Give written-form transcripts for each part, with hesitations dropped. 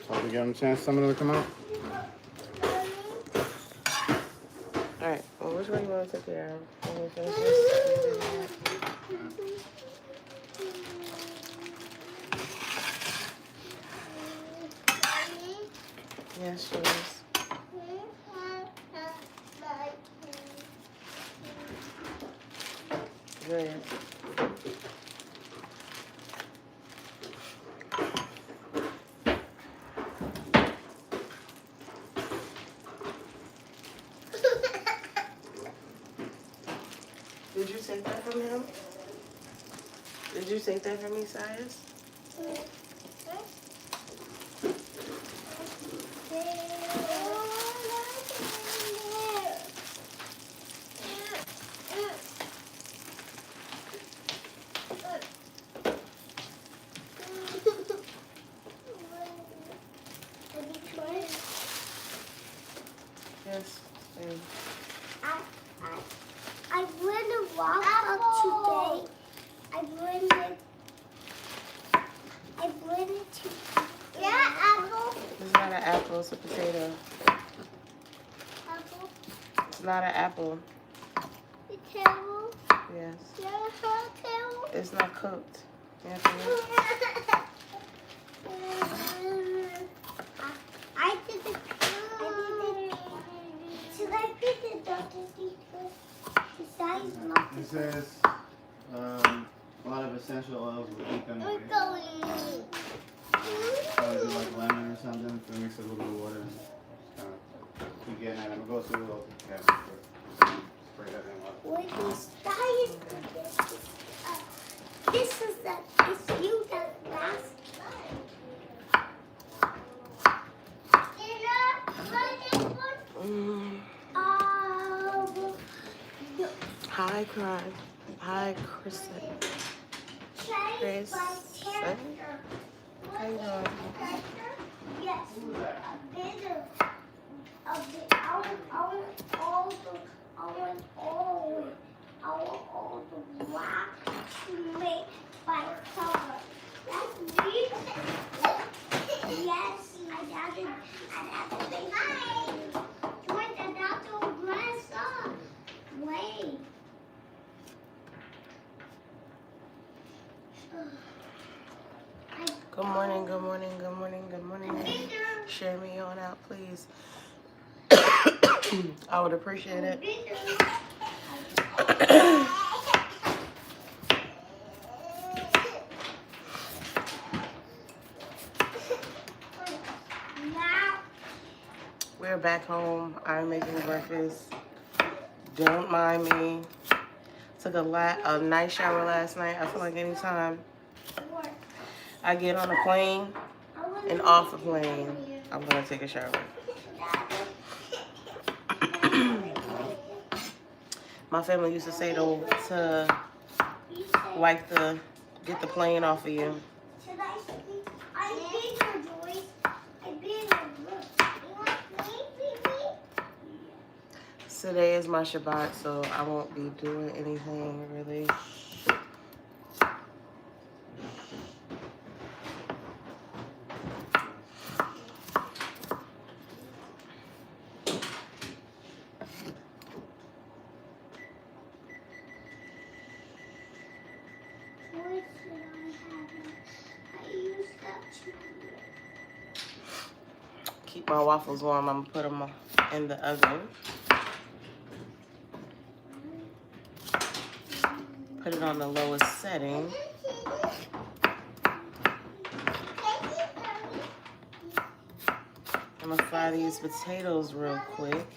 So we give them a chance, some of them to come out. All right. Well, which one you want to take care of? When we finish this? Yes, she is. Good. Did you take that from him? Did you take that from me, Sias? Yes. I went to walk up today. I went to apple. It's not an apple, it's a potato. Apple. It's not an apple. Potato. Yes. Potato. It's not cooked. You have to wait. I did the. Should I pick the doctor? The size not. It says a lot of essential oils will keep them away. We're going. Probably do like lemon or something. So mix a little bit of water and just kind of keep getting at it. I'm gonna go through the cabinet first. Spray that in a lot. Wait, this size. This is the. It's you that last. Hi, Cry. Hi, Kristen. Chris. How you doing? Yes. I want all the black to make by color. That's me. Yes, I have to say hi. Join the doctor glass up. Wait. Good morning, good morning, good morning, good morning. Share me on out, please. I would appreciate it. We're back home. I'm making breakfast. Don't mind me. Took a nice shower last night. I feel like anytime I get on a plane and off the plane, I'm gonna take a shower. My family used to say to get the plane off of you. Today is my Shabbat, so I won't be doing anything really. Keep my waffles warm. I'm gonna put them in the oven. Put it on the lowest setting. I'm gonna fry these potatoes real quick.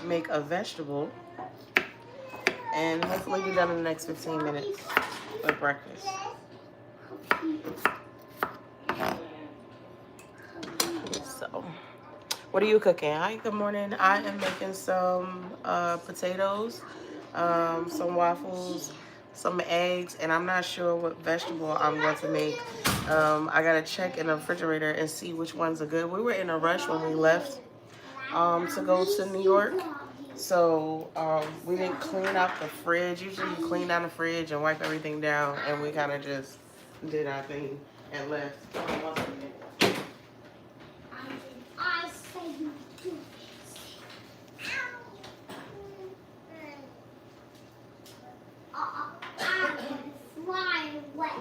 Make a vegetable. And hopefully be done in the next 15 minutes with breakfast. So, what are you cooking? Hi, good morning. I am making some potatoes, some waffles, some eggs, and I'm not sure what vegetable I'm going to make. I gotta check in the refrigerator and see which ones are good. We were in a rush when we left to go to New York. So we didn't clean out the fridge. Usually you clean down the fridge and wipe everything down, and we kind of just did our thing. and left. Hold on 1 second. I say you do. I can fly away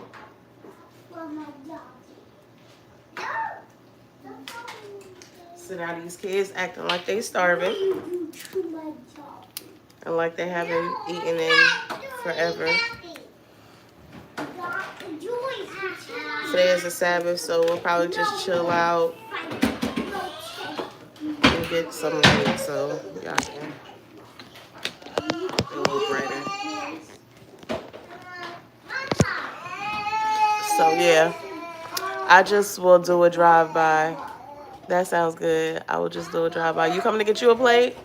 from my doggy. No. So now these kids acting like they starving To my doggy. and like they haven't eaten in forever. Today is a Sabbath, so we'll probably just chill out and get some light so y'all can feel a little brighter. So yeah, I just will do a drive-by. That sounds good. I will just do a drive-by. You coming to get you a plate?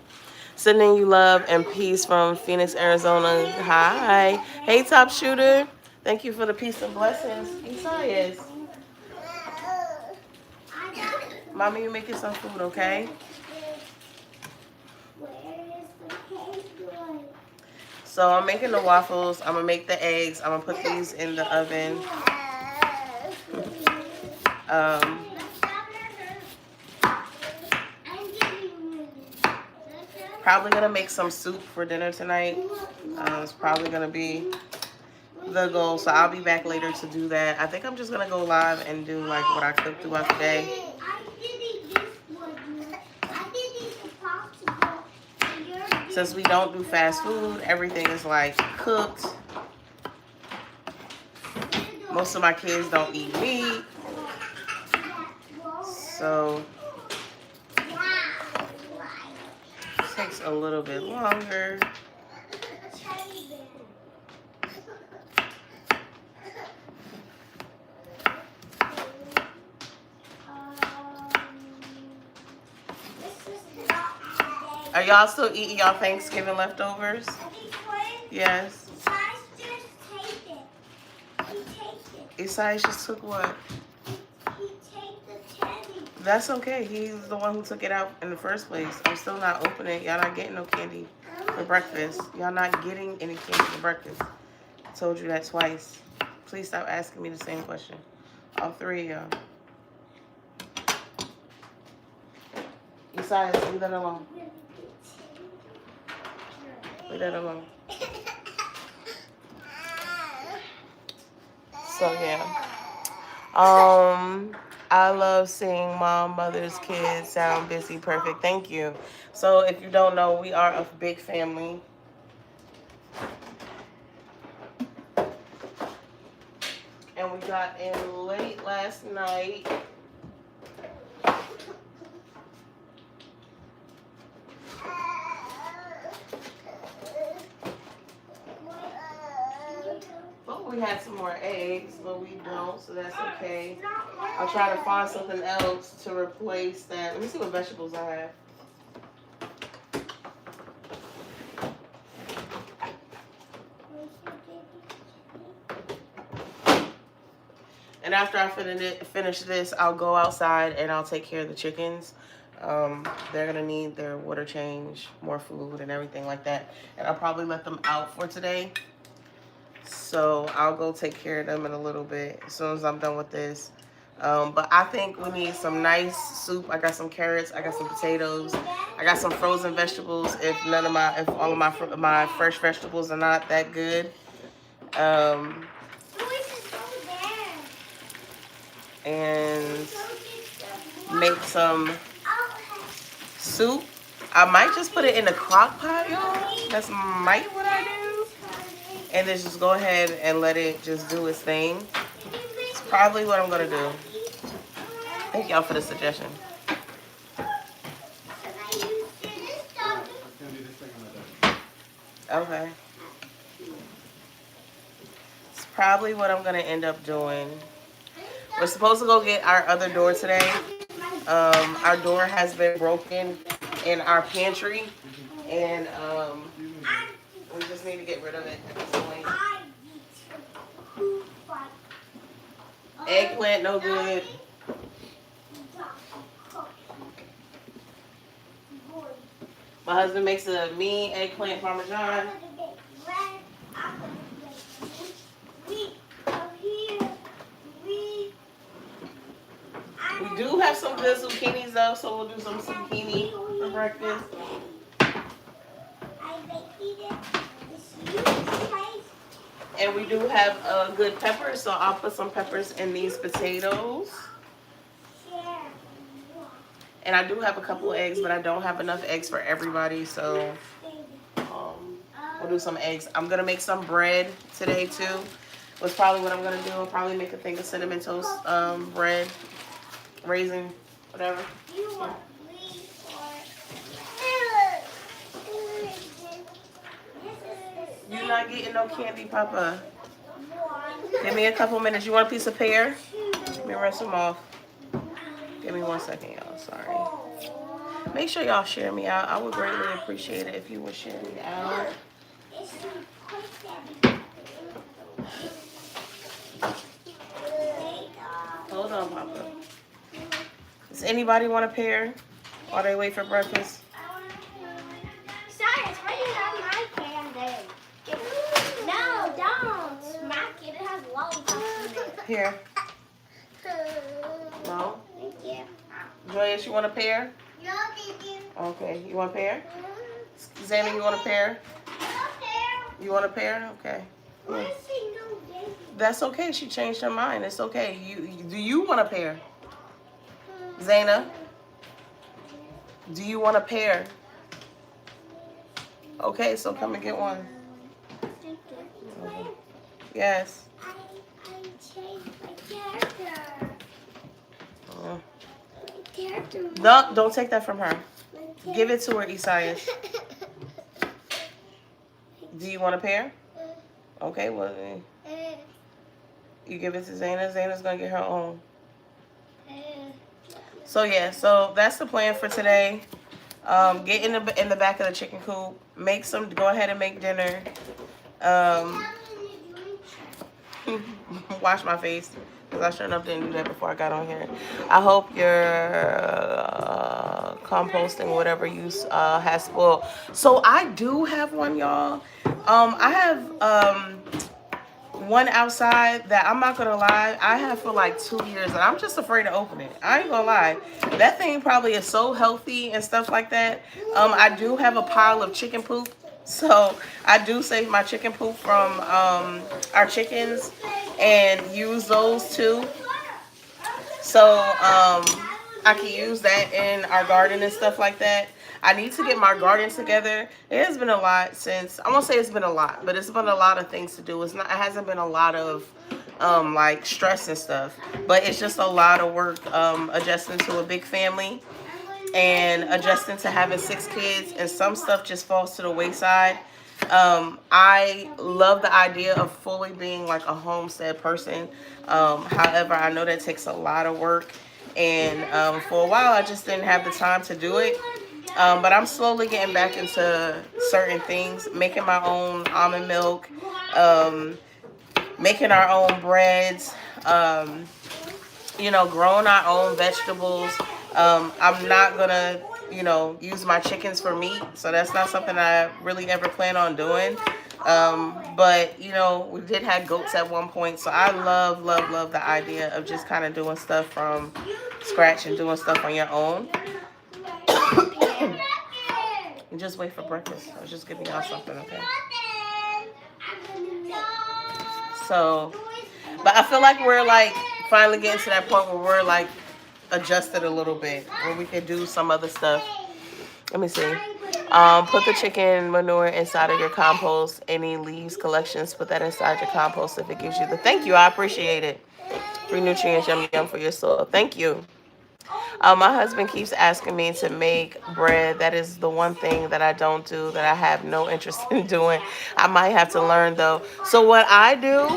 Sending you love and peace from Phoenix, Arizona. Hi. Hey, Top Shooter. Thank you for the peace and blessings. Isaias. Mommy, you making some food, okay? So I'm making the waffles. I'm going to make the eggs. I'm going to put these in the oven. Probably going to make some soup for dinner tonight. It's probably going to be the goal. So I'll be back later to do that. I think I'm just going to go live and do like what I cooked throughout the day. Since we don't do fast food, everything is like cooked. Most of my kids don't eat meat. So it takes a little bit longer. Are y'all still eating y'all Thanksgiving leftovers? Yes. Isaiah just took what? He take the teddy. That's okay. He's the one who took it out in the first place. I'm still not opening. Y'all not getting no candy for breakfast. Y'all not getting any candy for breakfast. I told you that twice. Please stop asking me the same question. All three of y'all. Isaiah, leave that alone. Leave that alone. So yeah. I love seeing mom, mothers, kids sound busy, perfect. Thank you. So if you don't know, we are a big family. And we got in late last night. We had some more eggs, but we don't, so that's okay. I'll try to find something else to replace that. Let me see what vegetables I have. And after I finish this, I'll go outside and I'll take care of the chickens. They're gonna need their water change, more food, and everything like that. And I'll probably let them out for today. So I'll go take care of them in a little bit as soon as I'm done with this. But I think we need some nice soup. I got some carrots. I got some potatoes. I got some frozen vegetables. If all of my fresh vegetables are not that good. And make some soup. I might just put it in the crock pot, y'all. That's might what I do. And then just go ahead and let it just do its thing. It's probably what I'm gonna do. Thank y'all for the suggestion. Okay. It's probably what I'm gonna end up doing. We're supposed to go get our other door today. Our door has been broken in our pantry, and we just need to get rid of it at this point. Eggplant, no good. My husband makes a mean eggplant parmesan. We do have some good zucchinis though, so we'll do some zucchini for breakfast. And we do have good peppers, so I'll put some peppers in these potatoes. And I do have a couple of eggs, but I don't have enough eggs for everybody, so we'll do some eggs. I'm gonna make some bread today too. Was probably what I'm gonna do. I'll probably make a thing of cinnamon toast bread, raisin, whatever. You're not getting no candy, Papa. Give me a couple minutes. You want a piece of pear? Let me rinse them off. Give me 1 second, y'all. Sorry. Make sure y'all share me out. I would greatly appreciate it if you would share me out. Hold on, Papa. Does anybody want a pear while they wait for breakfast? Sorry, it's right on my candy. No, don't smack it. It has lollipops in it. Here. No? Thank you. Joyous, you want a pear? No, thank you. Okay. You want a pear? Zana, you want a pear? No pear. You want a pear? Okay. Why is it no baby? That's okay. She changed her mind. It's okay. Do you want a pear? Zana? Do you want a pear? Okay, so come and get one. Thank you. Yes. I changed my character. Uh, My character. No, don't take that from her. Give it to her, Isaias. Do you want a pear? Okay, well, you give it to Zana. Zana's going to get her own. So, yeah, so that's the plan for today. Get in the back of the chicken coop. Go ahead and make dinner. Wash my face, because I sure enough didn't do that before I got on here. I hope your composting, whatever you has spoiled. So I do have one, y'all. I have one outside that I'm not gonna lie, I have for like 2 years, and I'm just afraid to open it. I ain't gonna lie, that thing probably is so healthy and stuff like that. I do have a pile of chicken poop, so I do save my chicken poop from our chickens and use those too. So I can use that in our garden and stuff like that. I need to get my garden together. It has been a lot since, I won't say it's been a lot, but it's been a lot of things to do. It hasn't been a lot of like stress and stuff, but it's just a lot of work adjusting to a big family and adjusting to having 6 kids, and some stuff just falls to the wayside. I love the idea of fully being like a homestead person. However, I know that takes a lot of work, and for a while I just didn't have the time to do it. But I'm slowly getting back into certain things, making my own almond milk, making our own breads, growing our own vegetables. I'm not gonna, use my chickens for meat, so that's not something I really ever plan on doing. But we did have goats at one point, so I love the idea of just kind of doing stuff from scratch and doing stuff on your own. And just wait for breakfast. I was just giving y'all something, okay? So, but I feel like we're like finally getting to that point where we're like adjusted a little bit, where we can do some other stuff. Let me see. Put the chicken manure inside of your compost. Any leaves collections, put that inside your compost if it gives you the. Thank you. I appreciate it. Free nutrients, yum for your soul. Thank you. My husband keeps asking me to make bread. That is the one thing that I don't do, that I have no interest in doing. I might have to learn though. So what I do,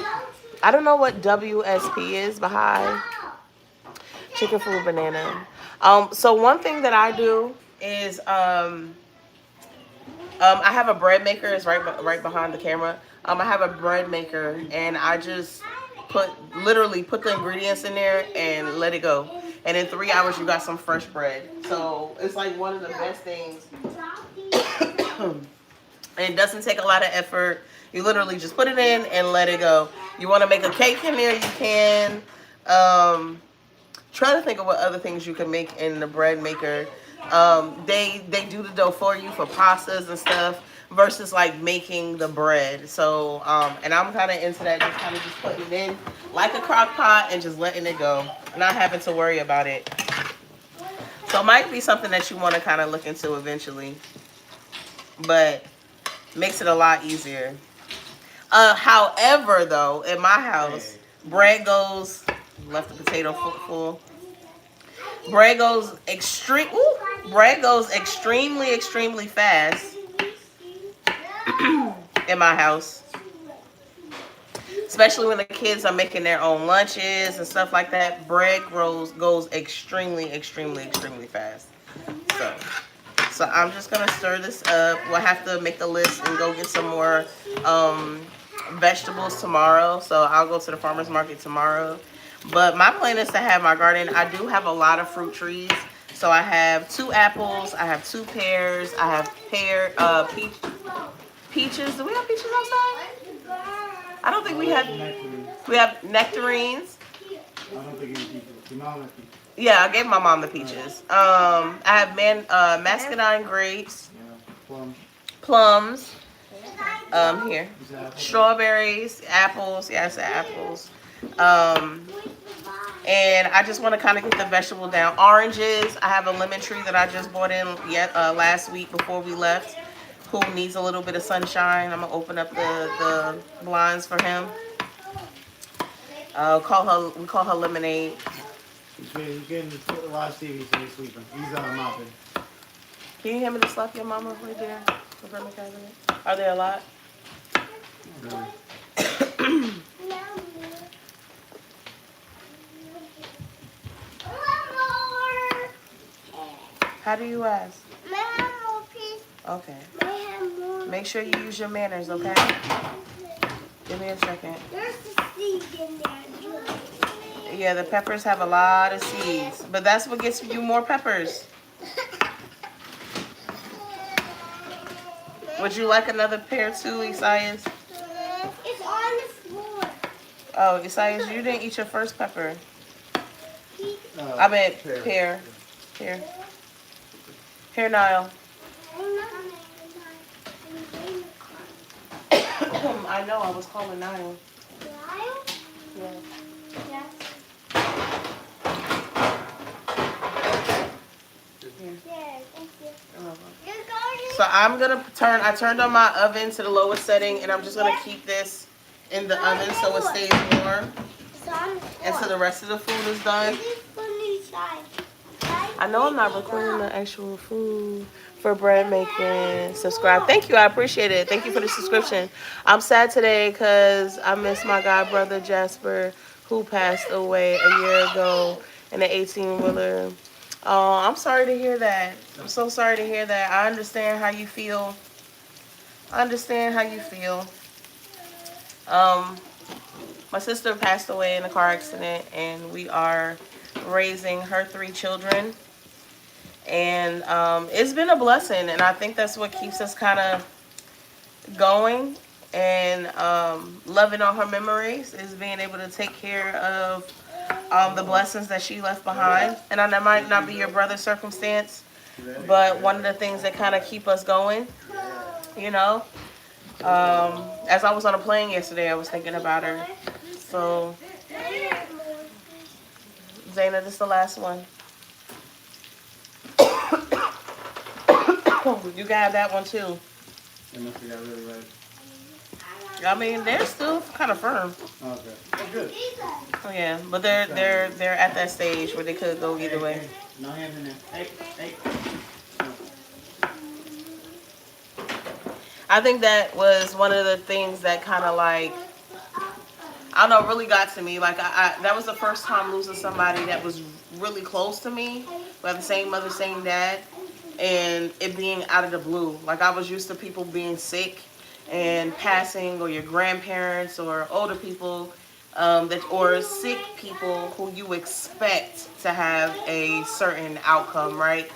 I don't know what WSP is, behind chicken food banana. So one thing that I do is I have a bread maker. It's right behind the camera. I have a bread maker, and I just literally put the ingredients in there and let it go. And in 3 hours, you got some fresh bread. So it's like one of the best things. And it doesn't take a lot of effort. You literally just put it in and let it go. You want to make a cake in there, you can. try to think of what other things you can make in the bread maker. They do the dough for you for pastas and stuff versus like making the bread. So and I'm kind of into that, just putting it in like a crock pot and just letting it go, not having to worry about it. So it might be something that you want to kind of look into eventually, but makes it a lot easier. However, though, in my house, bread goes, left the potato full. Bread goes extremely fast in my house. Especially when the kids are making their own lunches and stuff like that. Bread goes extremely fast. So I'm just gonna stir this up. We'll have to make the list and go get some more vegetables tomorrow. So I'll go to the farmer's market tomorrow. But my plan is to have my garden. I do have a lot of fruit trees. So I have 2 apples, I have 2 pears, I have peaches. Do we have peaches outside? I don't think we have nectarines. I don't think any people. Your mom has peaches. Yeah, I gave my mom the peaches. I have muscadine grapes, Yeah, plums, here, exactly. strawberries, apples. Yes, apples. And I just want to kind of get the vegetable down. Oranges. I have a lemon tree that I just bought in last week before we left, who needs a little bit of sunshine. I'm gonna open up the blinds for him. We call her Lemonade. He's getting to watch TV, so he's sleeping. He's mopping. Can you hear me to slap your mama right there? Are there a lot? Really. How do you ask? May I have more, please? Okay. May I have more? Make sure you use your manners, okay? Give me a second. There's the seed in there. Yeah, the peppers have a lot of seeds, but that's what gets you more peppers. Would you like another pear too, Isaias? It's on the floor. Oh, Isaias, you didn't eat your first pepper. I meant pear. Here. Here, Niall. I know, I was calling Niall. Lyle? Yeah. Yes. Here. Yeah, thank you. Oh. You're going So I'm gonna I turned on my oven to the lowest setting, and I'm just gonna keep this in the oven so it stays warm It's on the floor. until the rest of the food is done. This is for new side. I know I'm not recording the actual food for bread making. Subscribe. Thank you. I appreciate it. Thank you for the subscription. I'm sad today because I miss my god brother Jasper, who passed away a year ago in an 18-wheeler. Oh, I'm sorry to hear that. I'm so sorry to hear that. I understand how you feel. My sister passed away in a car accident, and we are raising her 3 children. And it's been a blessing, and I think that's what keeps us kind of going and loving on her memories, is being able to take care of the blessings that she left behind. And that might not be your brother's circumstance, but one of the things that kind of keep us going, you know. As I was on a plane yesterday, I was thinking about her. So, Zaina, this is the last one. You got that one too. They must have got really red. I mean, they're still kind of firm. Okay. Oh, good. Oh, yeah, but they're at that stage where they could go either way. Hey, no hands in there. Hey. I think that was one of the things that kind of like, I don't know, really got to me. Like that was the first time losing somebody that was really close to me. We have the same mother, same dad, and it being out of the blue. Like I was used to people being sick and passing, or your grandparents or older people, or sick people who you expect to have a certain outcome, right?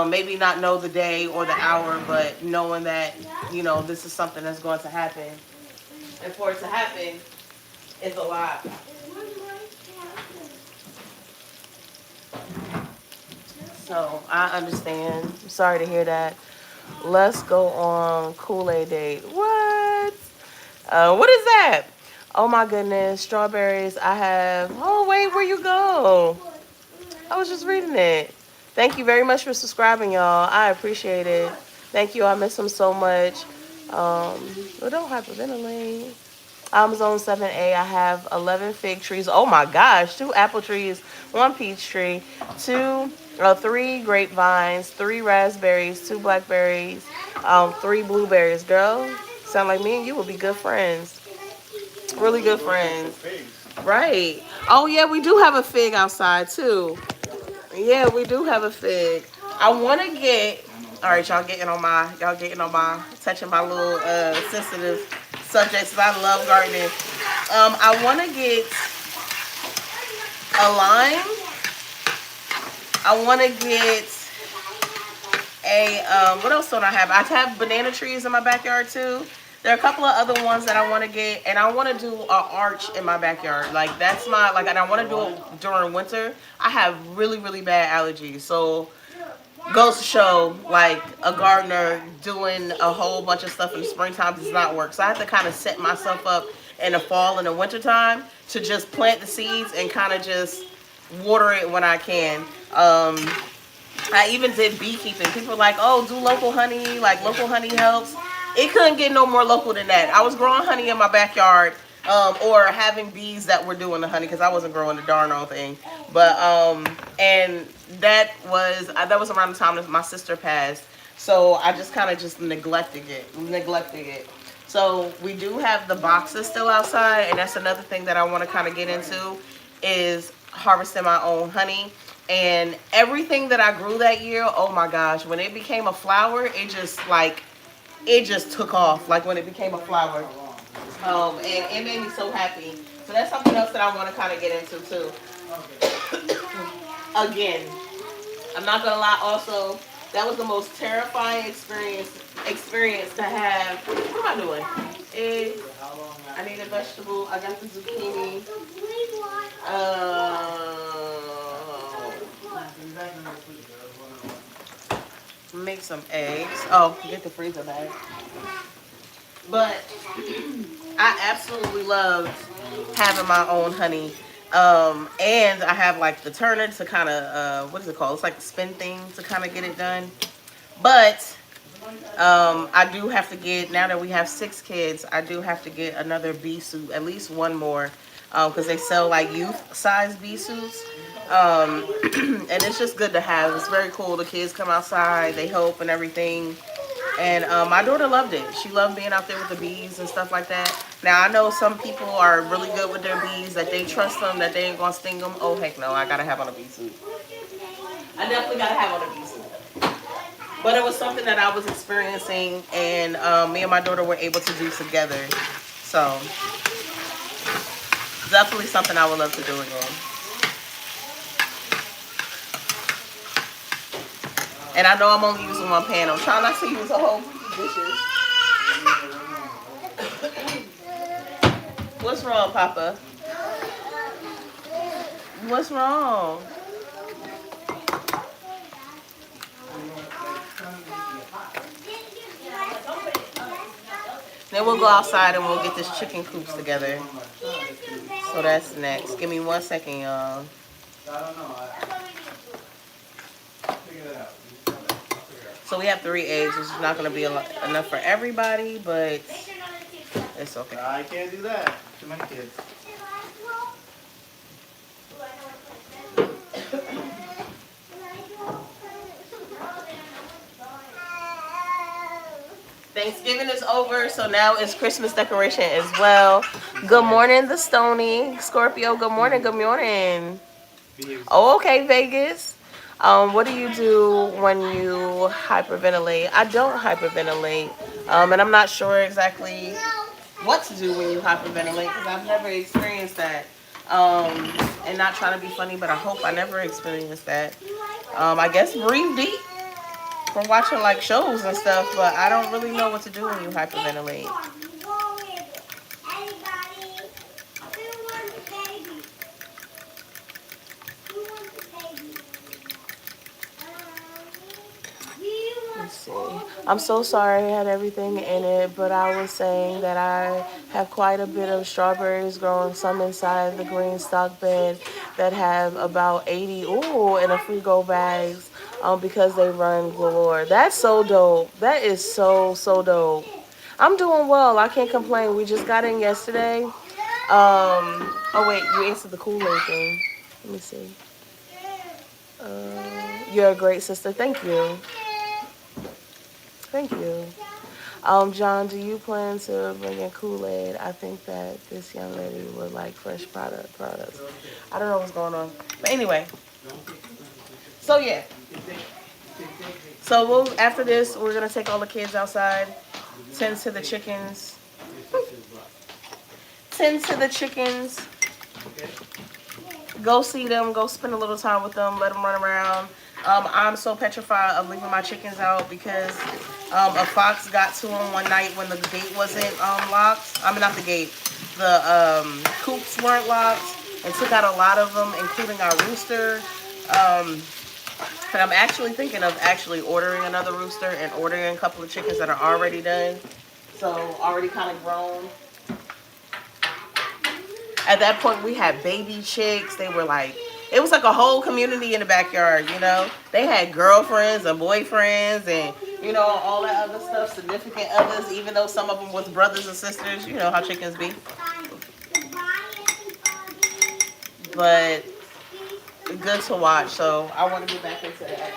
Maybe not know the day or the hour, but knowing that, you know, this is something that's going to happen. And for it to happen is a lot. So I understand. I'm sorry to hear that. Let's go on Kool-Aid date. What? What is that? Oh my goodness, strawberries. I have. Oh wait, where you go? I was just reading it. Thank you very much for subscribing, y'all. I appreciate it. Thank you. I miss them so much. Well, don't hyperventilate. Zone 7A. I have 11 fig trees. Oh my gosh, 2 apple trees, 1 peach tree, 3 grapevines, 3 raspberries, 2 blackberries, 3 blueberries. Girl, sound like me and you would be good friends. Really good friends. Right. Oh yeah, we do have a fig outside too. Yeah, we do have a fig. I want to get. All right, y'all getting on my, touching my little sensitive subjects. I love gardening. I want to get a lime. I want to get a what else don't I have? I have banana trees in my backyard too. There are a couple of other ones that I want to get, and I want to do an arch in my backyard. Like that's my and I want to do it during winter. I have really, really bad allergies, so goes to show like a gardener doing a whole bunch of stuff in the springtime does not work. So I have to kind of set myself up in the fall and the winter time to just plant the seeds and kind of just water it when I can. I even did beekeeping. People are like, oh, do local honey. Like local honey helps. It couldn't get no more local than that. I was growing honey in my backyard, or having bees that were doing the honey because I wasn't growing the darn old thing. But and that was around the time that my sister passed. So I just kind of just neglected it. So we do have the boxes still outside, and that's another thing that I want to kind of get into is harvesting my own honey. And everything that I grew that year, oh my gosh, when it became a flower, it just took off. Like when it became a flower. And it made me so happy. So that's something else that I want to kind of get into too. Again, I'm not gonna lie. Also, that was the most terrifying experience to have. What am I doing? I need a vegetable. I got the zucchini. Make some eggs. Oh, get the freezer bag. But I absolutely loved having my own honey. And I have like the turner to kind of, what is it called? It's like the spin thing to kind of get it done. But I do have to get, now that we have 6 kids, I do have to get another bee suit, at least one more, because they sell like youth size bee suits. And it's just good to have. It's very cool. The kids come outside, they help and everything. And my daughter loved it. She loved being out there with the bees and stuff like that. Now, I know some people are really good with their bees, that they trust them, that they ain't going to sting them. Oh, heck no. I got to have on a bee suit. I definitely got to have on a bee suit. But it was something that I was experiencing, and me and my daughter were able to do together. So, definitely something I would love to do again. And I know I'm only using one pan. I'm trying not to use a whole dishes. What's wrong, Papa? What's wrong? Then we'll go outside and we'll get this chicken coops together. So that's next. Give me 1 second, y'all. So we have 3 eggs, which is not going to be enough for everybody, but it's okay. I can't do that. Too many kids. Thanksgiving is over, so now it's Christmas decoration as well. Good morning, the Stony. Scorpio, good morning, good morning. Oh, okay, Vegas. What do you do when you hyperventilate? I don't hyperventilate, and I'm not sure exactly what to do when you hyperventilate because I've never experienced that. And not trying to be funny, but I hope I never experienced that. I guess breathe deep from watching like shows and stuff, but I don't really know what to do when you hyperventilate. I'm so sorry I had everything in it, but I was saying that I have quite a bit of strawberries growing, some inside the green stock bed that have about 80 in a free go bags because they run galore. That's so dope. That is so dope. I'm doing well. I can't complain. We just got in yesterday. Oh wait, you answered the Kool-Aid thing. Let me see. You're a great sister. Thank you. Thank you. John, do you plan to bring in Kool-Aid? I think that this young lady would like fresh products. I don't know what's going on. But anyway. So yeah. So after this, we're gonna take all the kids outside, tend to the chickens. Tend to the chickens. Go see them, go spend a little time with them, let them run around. I'm so petrified of leaving my chickens out because a fox got to them one night when the gate wasn't locked. I mean, not the gate. The coops weren't locked and took out a lot of them, including our rooster. And I'm actually thinking of actually ordering another rooster and ordering a couple of chickens that are already done. So already kind of grown. At that point, we had baby chicks. They were like, it was like a whole community in the backyard, you know. They had girlfriends and boyfriends and, you know, all that other stuff, significant others, even though some of them was brothers and sisters. You know how chickens be. But good to watch, so I want to get back into that.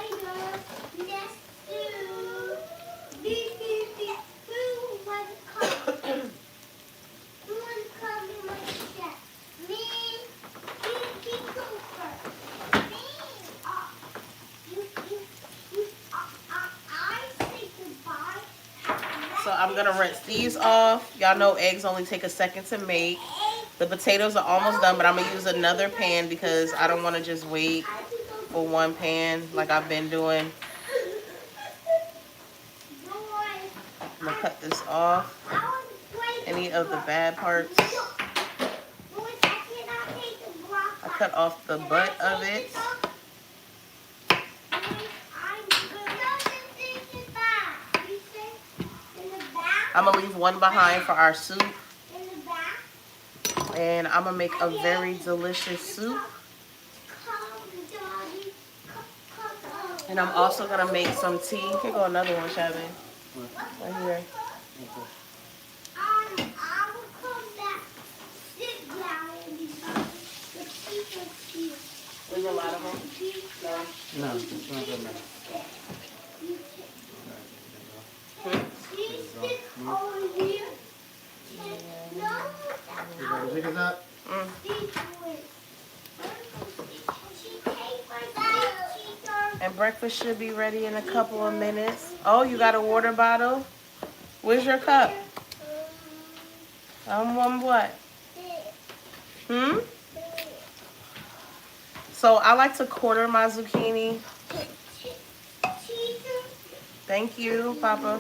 So I'm going to rinse these off. Y'all know eggs only take a second to make. The potatoes are almost done, but I'm going to use another pan because I don't want to just wait for one pan like I've been doing. I'm going to cut this off. Any of the bad parts. I cut off the butt of it. I'm going to leave one behind for our soup. And I'm going to make a very delicious soup. And I'm also going to make some tea. Here go another one, Shabby. Right here. There's a lot of them. No, it's not good enough. Pick it up. And breakfast should be ready in a couple of minutes. Oh, you got a water bottle? Where's your cup? What? So I like to quarter my zucchini. Thank you, Papa.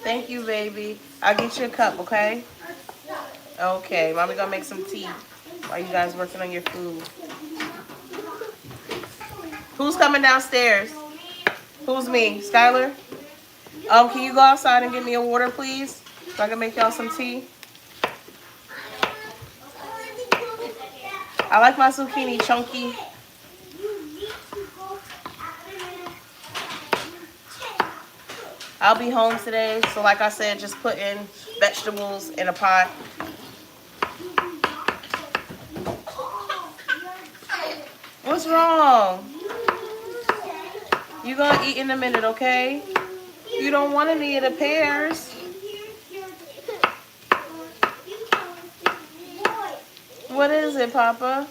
Thank you, baby. I'll get you a cup, okay? Okay, Mommy gonna make some tea while you guys working on your food. Who's coming downstairs? Who's me? Skylar? Can you go outside and get me a water, please? So I can make y'all some tea. I like my zucchini chunky. I'll be home today, so like I said, just putting vegetables in a pot. What's wrong? You gonna eat in a minute, okay? You don't want any of the pears. What is it, Papa?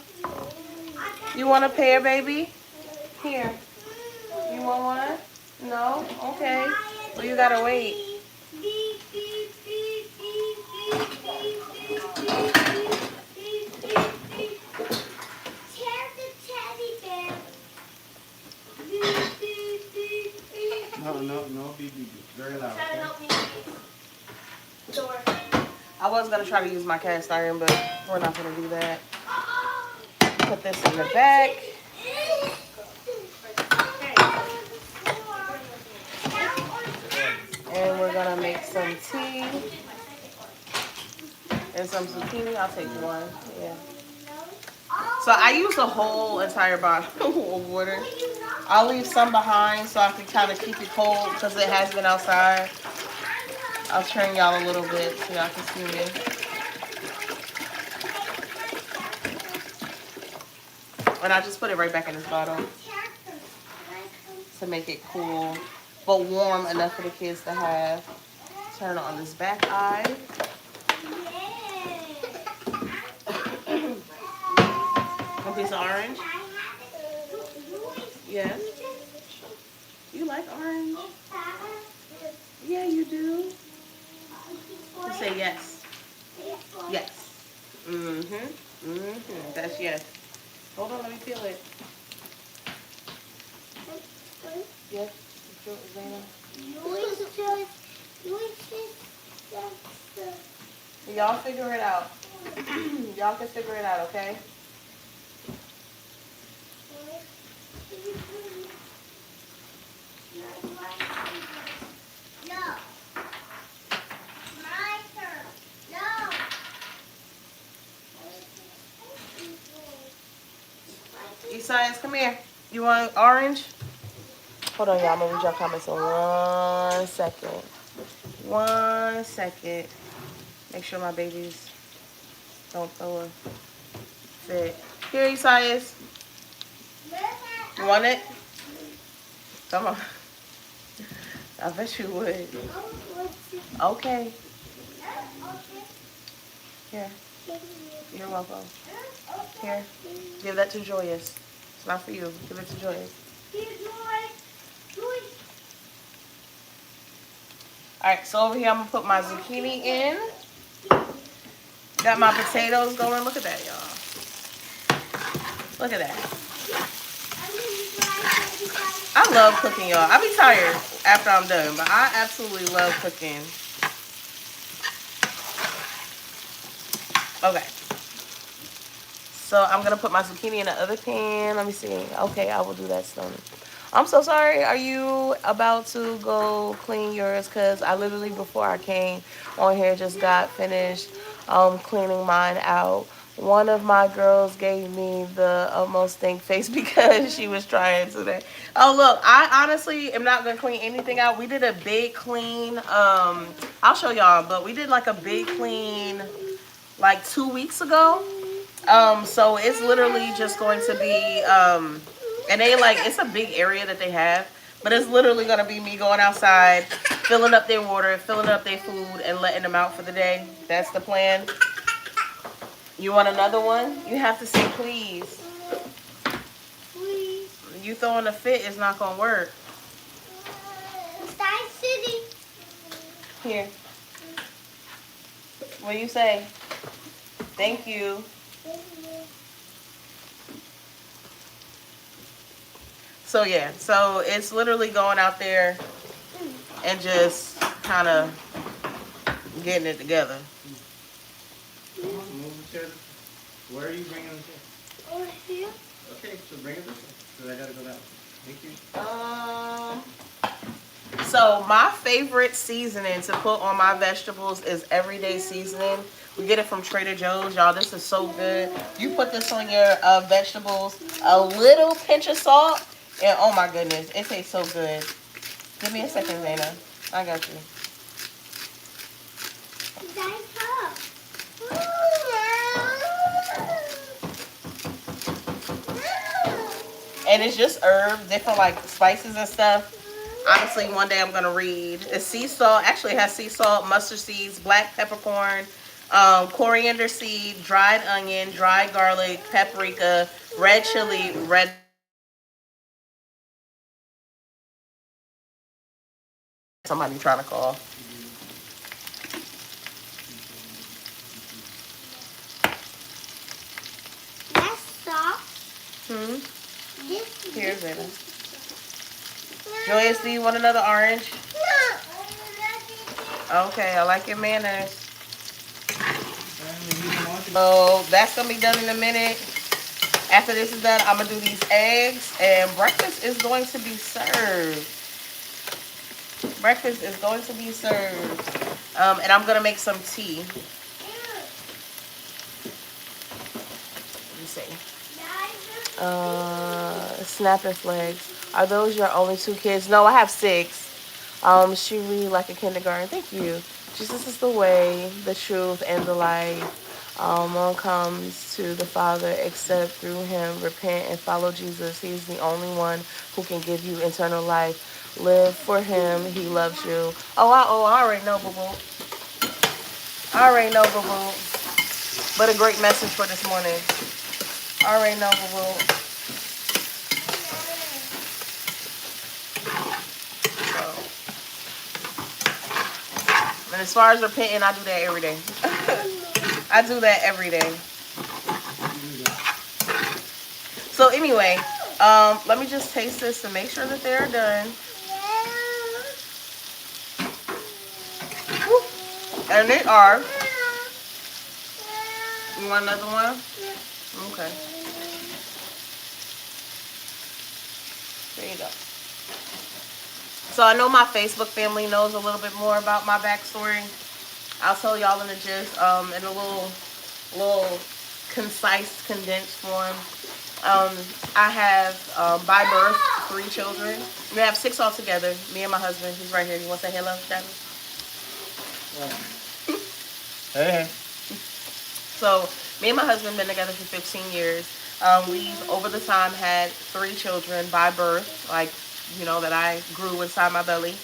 You want a pear, baby? Here. You want one? No? Okay. Well, you gotta wait. No, beep. Very loud. I was gonna try to use my cast iron, but we're not gonna do that. Put this in the back. some zucchini, I'll take one. Yeah. So I use a whole entire bottle of water. I'll leave some behind so I can kind of keep it cold because it has been outside. I'll turn y'all a little bit so y'all can see me. And I just put it right back in this bottle to make it cool, but warm enough for the kids to have. Turn on this back eye. A piece of orange. Yes. You like orange? Yeah, you do. You say yes. Yes. That's yes. Hold on, let me feel it. Yes. Y'all figure it out. Y'all can figure it out, okay? No. My turn. No. Isaias, come here. You want orange? Hold on, y'all. I'm gonna read y'all comments in 1 second. 1 second. Make sure my babies don't throw a fit. Here, Isaias. You want it? Come on. I bet you would. Okay. Here. You're welcome. Here. Give that to Joyous. It's not for you. Give it to Joyous. Alright, so over here I'm going to put my zucchini in. Got my potatoes going. Look at that, y'all. Look at that. I love cooking, y'all. I be tired after I'm done, but I absolutely love cooking. Okay. So I'm going to put my zucchini in the other pan. Let me see. Okay, I will do that soon. I'm so sorry. Are you about to go clean yours? Because I literally, before I came on here, just got finished cleaning mine out. One of my girls gave me the utmost stink face because she was trying today. Oh, look, I honestly am not going to clean anything out. We did a big clean. I'll show y'all, but we did like a big clean like 2 weeks ago. So it's literally just going to be, and they like, it's a big area that they have, but it's literally going to be me going outside, filling up their water, filling up their food, and letting them out for the day. That's the plan. You want another one? You have to say please. Please. You throwing a fit is not going to work. Start sitting. Here. What do you say? Thank you. So yeah, so it's literally going out there and just kind of getting it together. Where are you bringing the chair? Over here. Okay, so bring it this way. Because I gotta go down. Thank you. So my favorite seasoning to put on my vegetables is everyday seasoning. We get it from Trader Joe's, y'all. This is so good. You put this on your vegetables, a little pinch of salt, and oh my goodness, it tastes so good. Give me a second, Zayna. I got you. And it's just herbs, different like spices and stuff. Honestly, one day I'm gonna read. It's sea salt. Actually, it has sea salt, mustard seeds, black peppercorn, coriander seed, dried onion, dried garlic, paprika, red chili, red. Somebody trying to call. That's soft. Here's it. Joyous, do you want another orange? Okay, I like your manners. So that's gonna be done in a minute. After this is done, I'm gonna do these eggs, and breakfast is going to be served. Breakfast is going to be served. And I'm gonna make some tea. see. Snapping flags. Are those your only 2 kids? No, I have 6. She read like a kindergarten. Thank you. Jesus is the way, the truth, and the life. No one comes to the Father except through him. Repent and follow Jesus. He is the only one who can give you eternal life. Live for him. He loves you. I already know, boo-boo. I already know, boo-boo. But a great message for this morning. I already know, boo-boo. And as far as repenting, I do that every day. I do that every day. So anyway, let me just taste this to make sure that they're done. And they are. You want another one? Okay. There you go. So I know my Facebook family knows a little bit more about my backstory. I'll tell y'all in the gist, in a little concise, condensed form. I have, by birth, 3 children. We have 6 altogether. Me and my husband. He's right here. You want to say hello, Daddy? Hey. So me and my husband been together for 15 years. We've over the time had 3 children by birth, like, you know, that I grew inside my belly.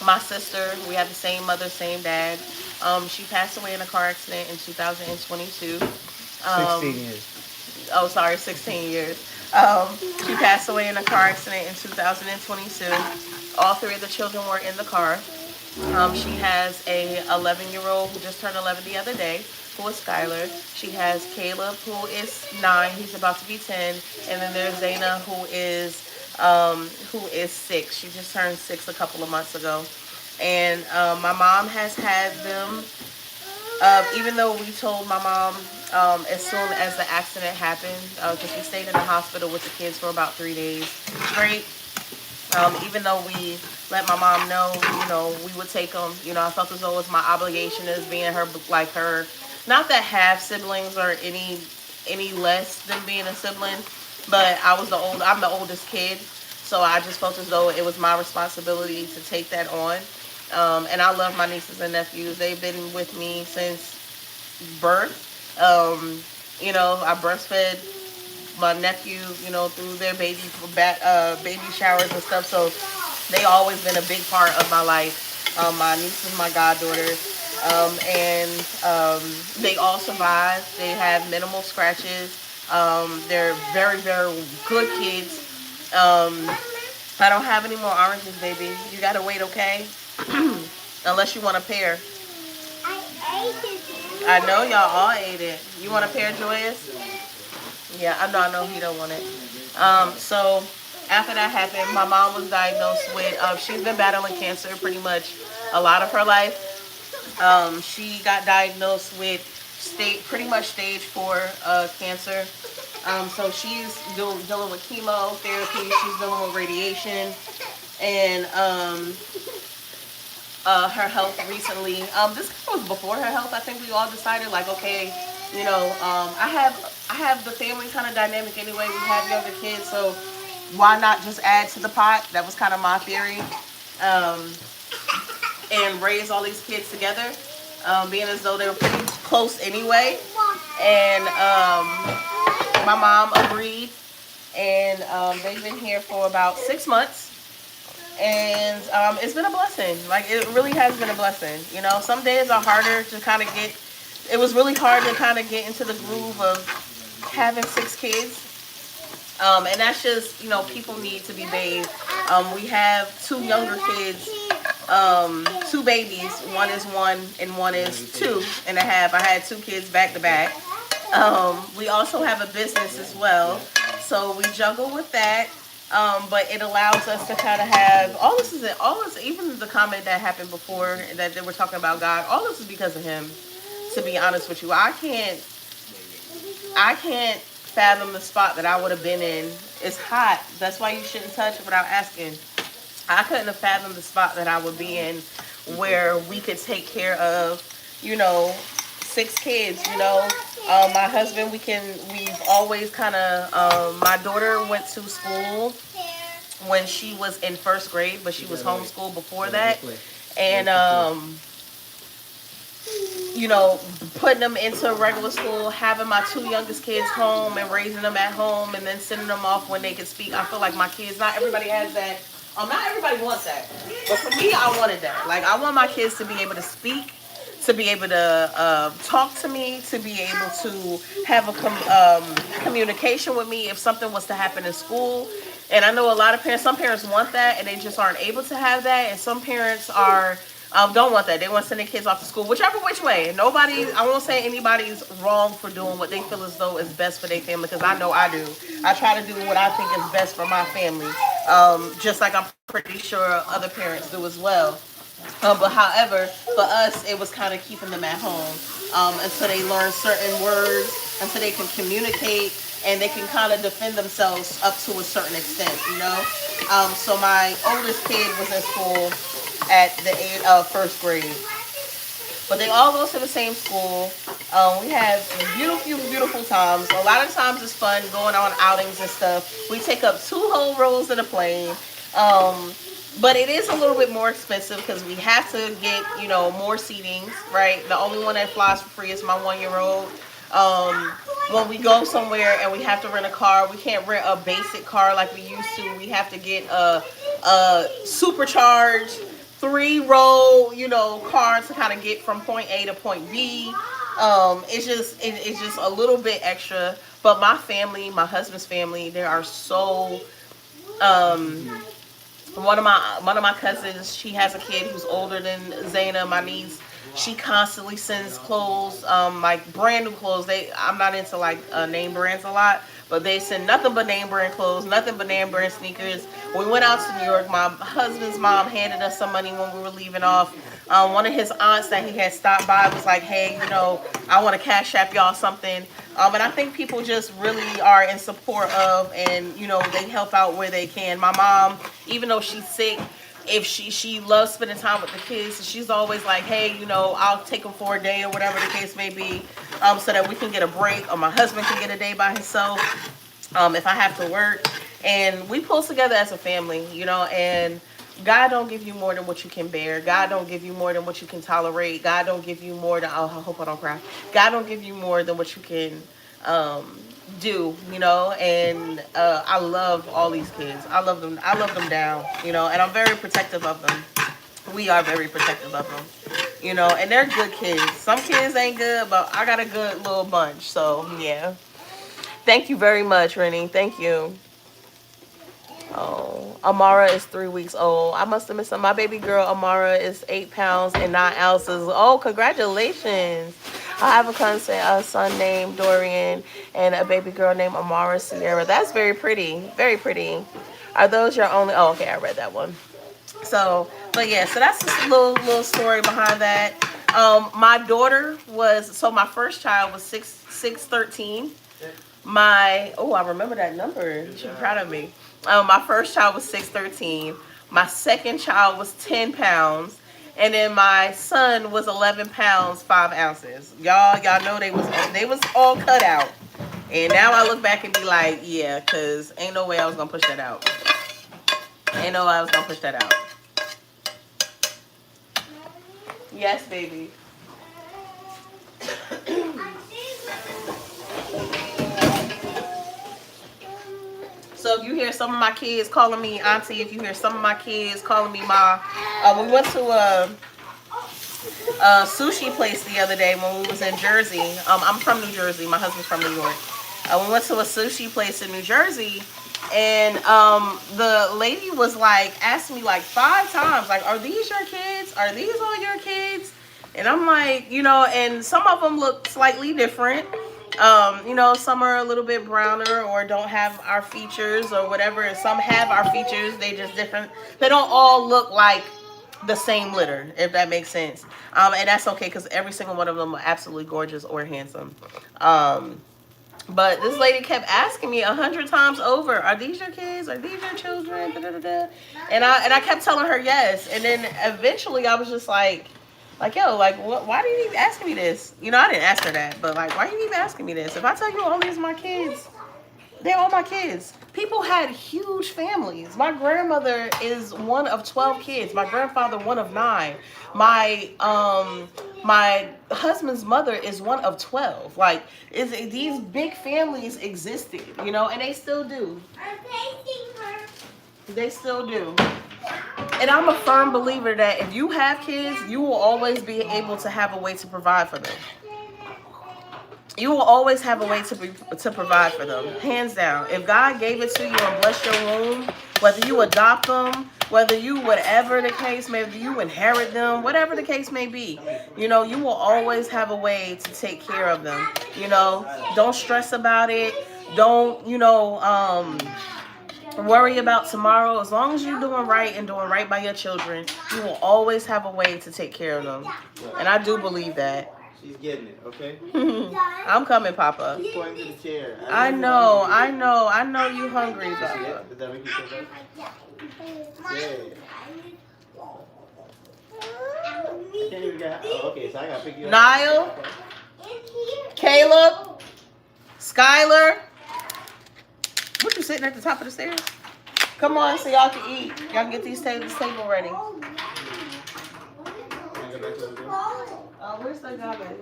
My sister, we have the same mother, same dad. She passed away in a car accident in 2022. 16 years. Oh, sorry, 16 years. She passed away in a car accident in 2022. All 3 of the children were in the car. She has a 11-year-old who just turned 11 the other day, who is Skylar. She has Caleb, who is 9. He's about to be 10. And then there's Zayna, who is 6. She just turned 6 a couple of months ago. And my mom has had them, even though we told my mom as soon as the accident happened, because we stayed in the hospital with the kids for about 3 days straight. Even though we let my mom know, you know, we would take them, you know, I felt as though it was my obligation as being her, like her, not that half siblings or any less than being a sibling, but I'm the oldest kid, so I just felt as though it was my responsibility to take that on. And I love my nieces and nephews. They've been with me since birth. You know, I breastfed my nephew, you know, through their baby showers and stuff. So they always been a big part of my life. My niece is my goddaughter. And they all survived. They have minimal scratches. They're very, very good kids. I don't have any more oranges, baby. You gotta wait, okay? Unless you want a pear. I ate it. I know y'all all ate it. You want a pear, Joyous? Yeah, I know he don't want it. So after that happened, my mom was diagnosed with, she's been battling cancer pretty much a lot of her life. She got diagnosed with pretty much stage 4 cancer. So she's dealing with chemotherapy, she's dealing with radiation, and her health recently. This was before her health. I think we all decided, like, okay, you know, I have the family kind of dynamic anyway. We have younger kids, so why not just add to the pot? That was kind of my theory. And raise all these kids together, being as though they were pretty close anyway. And my mom agreed, and they've been here for about 6 months. And it's been a blessing. Like, it really has been a blessing. You know, some days are harder to kind of get. It was really hard to kind of get into the groove of having 6 kids. And that's just, you know, people need to be bathed. We have 2 younger kids, 2 babies. One is 1 and one is 2.5. I had 2 kids back to back. We also have a business as well. So we juggle with that. But it allows us to kind of have all this, even the comment that happened before that they were talking about God, all this is because of him, to be honest with you. I can't fathom the spot that I would have been in. It's hot. That's why you shouldn't touch without asking. I couldn't have fathomed the spot that I would be in where we could take care of, you know, 6 kids, you know. My husband, we've always kind of, my daughter went to school when she was in 1st grade, but she was homeschooled before that. And, you know, putting them into regular school, having my 2 youngest kids home and raising them at home and then sending them off when they can speak. I feel like my kids, not everybody has that. Not everybody wants that. But for me, I wanted that. Like, I want my kids to be able to speak, to be able to talk to me, to be able to have a communication with me if something was to happen in school. And I know a lot of parents, some parents want that and they just aren't able to have that. And some parents are don't want that. They want to send their kids off to school, whichever which way. I won't say anybody's wrong for doing what they feel as though is best for their family, because I know I do. I try to do what I think is best for my family, just like I'm pretty sure other parents do as well. But however, for us, it was kind of keeping them at home until they learn certain words, until they can communicate, and they can kind of defend themselves up to a certain extent, you know? So my oldest kid was in school at the age of 1st grade. But they all go to the same school. We have beautiful times. A lot of times it's fun going on outings and stuff. We take up 2 whole rows in a plane. But it is a little bit more expensive because we have to get, you know, more seatings, right? The only one that flies for free is my 1-year-old. When we go somewhere and we have to rent a car, we can't rent a basic car like we used to. We have to get a supercharged 3-row, you know, car to kind of get from point A to point B. It's just a little bit extra. But my family, my husband's family, they are so. One of my cousins, she has a kid who's older than Zaina, my niece. She constantly sends clothes, like brand new clothes. I'm not into like name brands a lot, but they send nothing but name brand clothes, nothing but name brand sneakers. When we went out to New York, my husband's mom handed us some money when we were leaving off. One of his aunts that he had stopped by was like, hey, you know, I want to Cash App y'all something. And I think people just really are in support of, and, you know, they help out where they can. My mom, even though she's sick, if she loves spending time with the kids, she's always like, hey, you know, I'll take them for a day or whatever the case may be, so that we can get a break, or my husband can get a day by himself, if I have to work. And we pull together as a family, you know, and God don't give you more than what you can bear. God don't give you more than what you can tolerate. God don't give you more than, oh, I hope I don't cry. God don't give you more than what you can do, you know. And I love all these kids. I love them down, you know, and I'm very protective of them. We are very protective of them, you know, and they're good kids. Some kids ain't good, but I got a good little bunch. So yeah, thank you very much, Rennie. Thank you. Oh, Amara is 3 weeks old. I must have missed some. My baby girl Amara is 8 pounds and 9 ounces. Oh, congratulations. I have a son named Dorian and a baby girl named Amara Sierra. That's very pretty. Very pretty. Are those your only? Oh, okay, I read that one. So, but yeah, so that's just a little story behind that. My daughter my first child was 6'13". I remember that number. You should be proud of me. My first child was 6'13". My second child was 10 pounds. And then my son was 11 pounds, 5 ounces. Y'all know they was all cut out. And now I look back and be like, yeah, because ain't no way I was going to push that out. Ain't no way I was going to push that out. Yes, baby. So if you hear some of my kids calling me auntie, if you hear some of my kids calling me ma, we went to a sushi place the other day when we was in Jersey. I'm from New Jersey. My husband's from New York. We went to a sushi place in New Jersey, and the lady was like asking me like 5 times, like, are these your kids? Are these all your kids? And I'm like, you know, and some of them look slightly different. You know, some are a little bit browner or don't have our features or whatever. And some have our features. They just different. They don't all look like the same litter, if that makes sense. And that's okay because every single one of them are absolutely gorgeous or handsome. But this lady kept asking me 100 times over, are these your kids? Are these your children? Da, da, da, da. And I kept telling her yes. And then eventually I was just like, Like, yo, like, why do you even asking me this? You know, I didn't ask her that, but like, why are you even asking me this? If I tell you all these are my kids, they're all my kids. People had huge families. My grandmother is one of 12 kids. My grandfather, one of 9. My husband's mother is one of 12. Like, these big families existed, you know, and they still do. They still do. And I'm a firm believer that if you have kids, you will always be able to have a way to provide for them. You will always have a way to provide for them, hands down. If God gave it to you and blessed your womb, whether you adopt them, whether you, whatever the case, maybe you inherit them, whatever the case may be, you know, you will always have a way to take care of them. You know, don't stress about it. Don't, you know, worry about tomorrow. As long as you're doing right and doing right by your children, you will always have a way to take care of them. And I do believe that. She's getting it, okay? I'm coming, Papa. She's pointing to the chair. I know you hungry, Papa. Did that make you feel better? Yeah. I can't even get. Oh, okay, so I gotta pick you up. Niall, Caleb, Skylar. What, you sitting at the top of the stairs? Come on so y'all can eat. Y'all can get this table ready. Where's the garbage?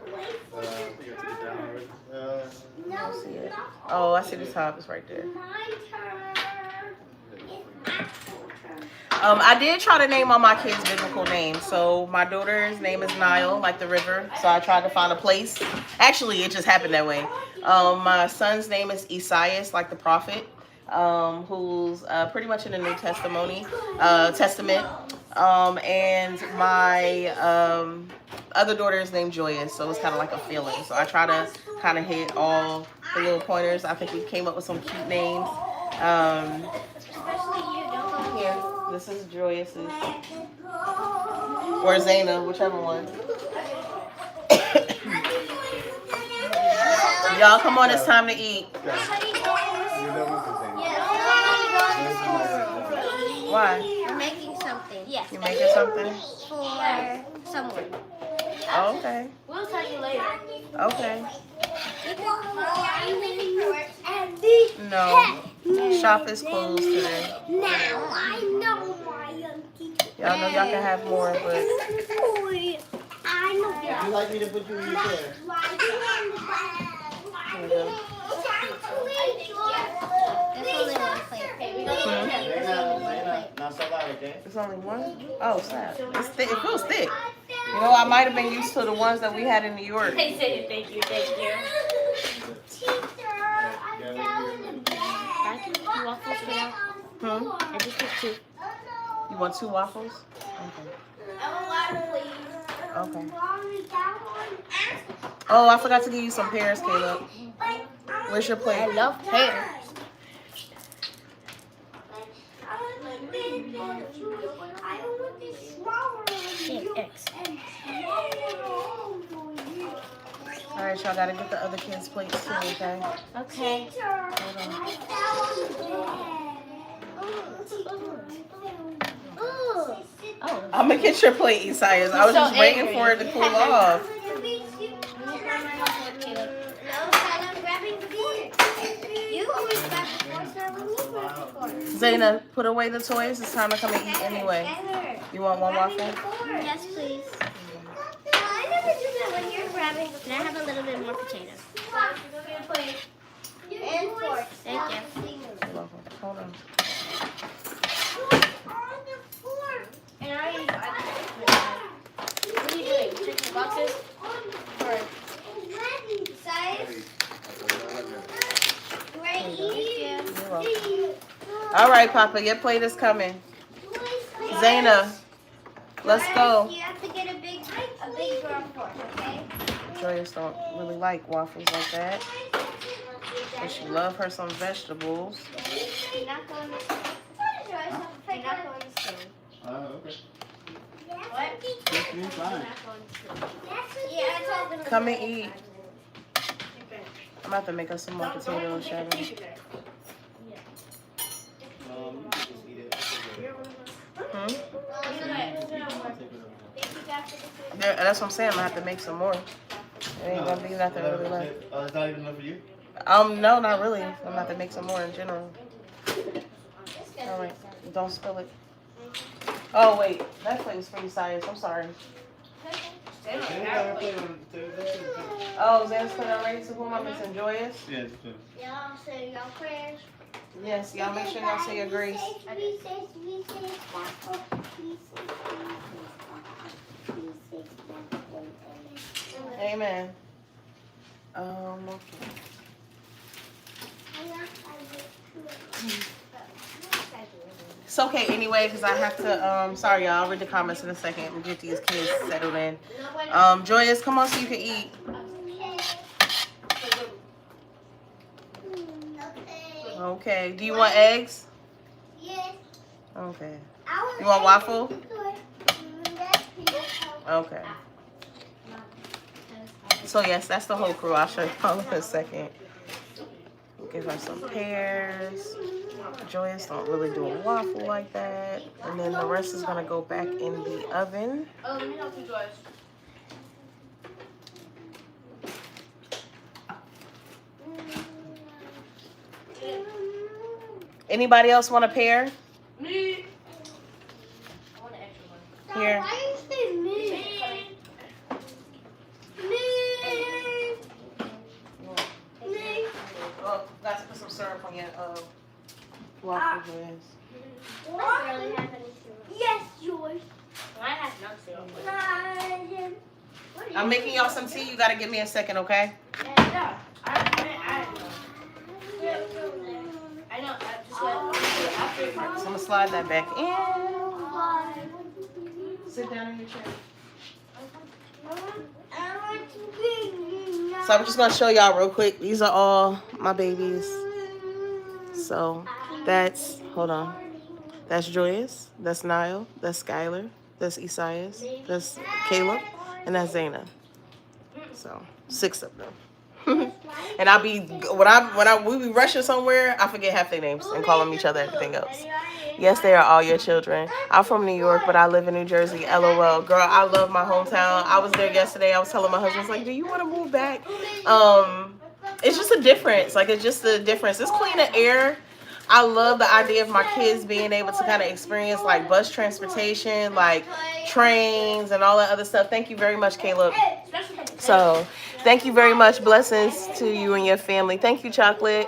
Oh, I see the top. It's right there. I did try to name all my kids biblical names. So my daughter's name is Nile, like the river. So I tried to find a place. Actually, it just happened that way. My son's name is Esaias, like the prophet, who's pretty much in the New Testament. And my other daughter is named Joyous, so it's kind of like a feeling. So I try to kind of hit all the little pointers. I think we came up with some cute names. Here, this is Joyous's. Or Zaina, whichever one. Y'all, come on, it's time to eat. Why? We're making something. Yes. You making something? For someone. Oh, okay. We'll tell you later. Okay. No. No. Shop is closed today. Now I know my auntie. Y'all know y'all can have more, but I know. Would you like me to put you in your chair? here we go. Not so loud, okay? It's only one? Oh, snap. It's thick. It feels thick. You know, I might have been used to the ones that we had in New York. Thank you. Waffles for now. I just took 2. You want 2 waffles? Okay. Okay. Oh, I forgot to give you some pears, Caleb. Where's your plate? I love pears. All right, y'all gotta get the other kids' plates too, okay? Okay. Hold on. Oh. I'm gonna get your plate, Isaias. I was So just waiting angry. for it to cool off. Zaina, put away the toys. It's time to come and eat anyway. You want one waffle? Yes, please. I never do that when you're grabbing. Can I have a little bit more potatoes? And forks. Thank you. You're welcome. Hold on. And I already what are you doing? Checking boxes? Or size? Right here. You're welcome. All right, Papa, your plate is coming. Zaina, let's go. You have to get a big drum fork, okay? Joyous don't really like waffles like that, but she love her some vegetables. You're not going to school. Okay. What? You're fine. Yeah, I told them. Come and eat. I'm about to make us some more potatoes, Shannon. You can just eat it. Hmm? Take it over. That's what I'm saying. I'm gonna have to make some more. It ain't gonna be nothing really left. Oh, it's not even enough for you? No, not really. I'm gonna have to make some more in general. All right, don't spill it. Oh wait, that plate was for you, Science. I'm sorry. Oh, Xana's put it already. So who am I missing? Joyous? Yeah, just put it. Y'all say your prayers. Yes, y'all make sure y'all say your grace. Amen. Okay. It's okay anyway, because I have to, sorry y'all, I'll read the comments in a second and get these kids settled in. Joyous, come on so you can eat. Okay. Do you want eggs? Yes. Okay. You want waffle? Okay. So yes, that's the whole crew. I'll show y'all in a second. Give her some pears. Joyous don't really do a waffle like that. And then the rest is gonna go back in the oven. Oh, let me help you, Joyce. Anybody else want a pear? Me. I want an extra one. Here. Why you say me? Me. Oh, got to put some syrup on your waffle, Joyous. What? Yes, yours. I have no syrup. I'm making y'all some tea. You gotta give me a second, okay? Yeah. I know. I just So I'm gonna slide that back in. Sit down in your chair. So I'm just gonna show y'all real quick. These are all my babies. So that's, hold on. That's Joyous. That's Niall. That's Skylar. That's Isaias. That's Caleb. And that's Zayna. So 6 of them. And I'll be when we be rushing somewhere, I forget half their names and calling each other everything else. Yes, they are all your children. I'm from New York, but I live in New Jersey. LOL. Girl, I love my hometown. I was there yesterday. I was telling my husband, I was like, do you want to move back? It's just a difference. Like, it's just a difference. It's cleaner air. I love the idea of my kids being able to kind of experience like bus transportation, like trains and all that other stuff. Thank you very much, Caleb. So thank you very much. Blessings to you and your family. Thank you, Chocolate.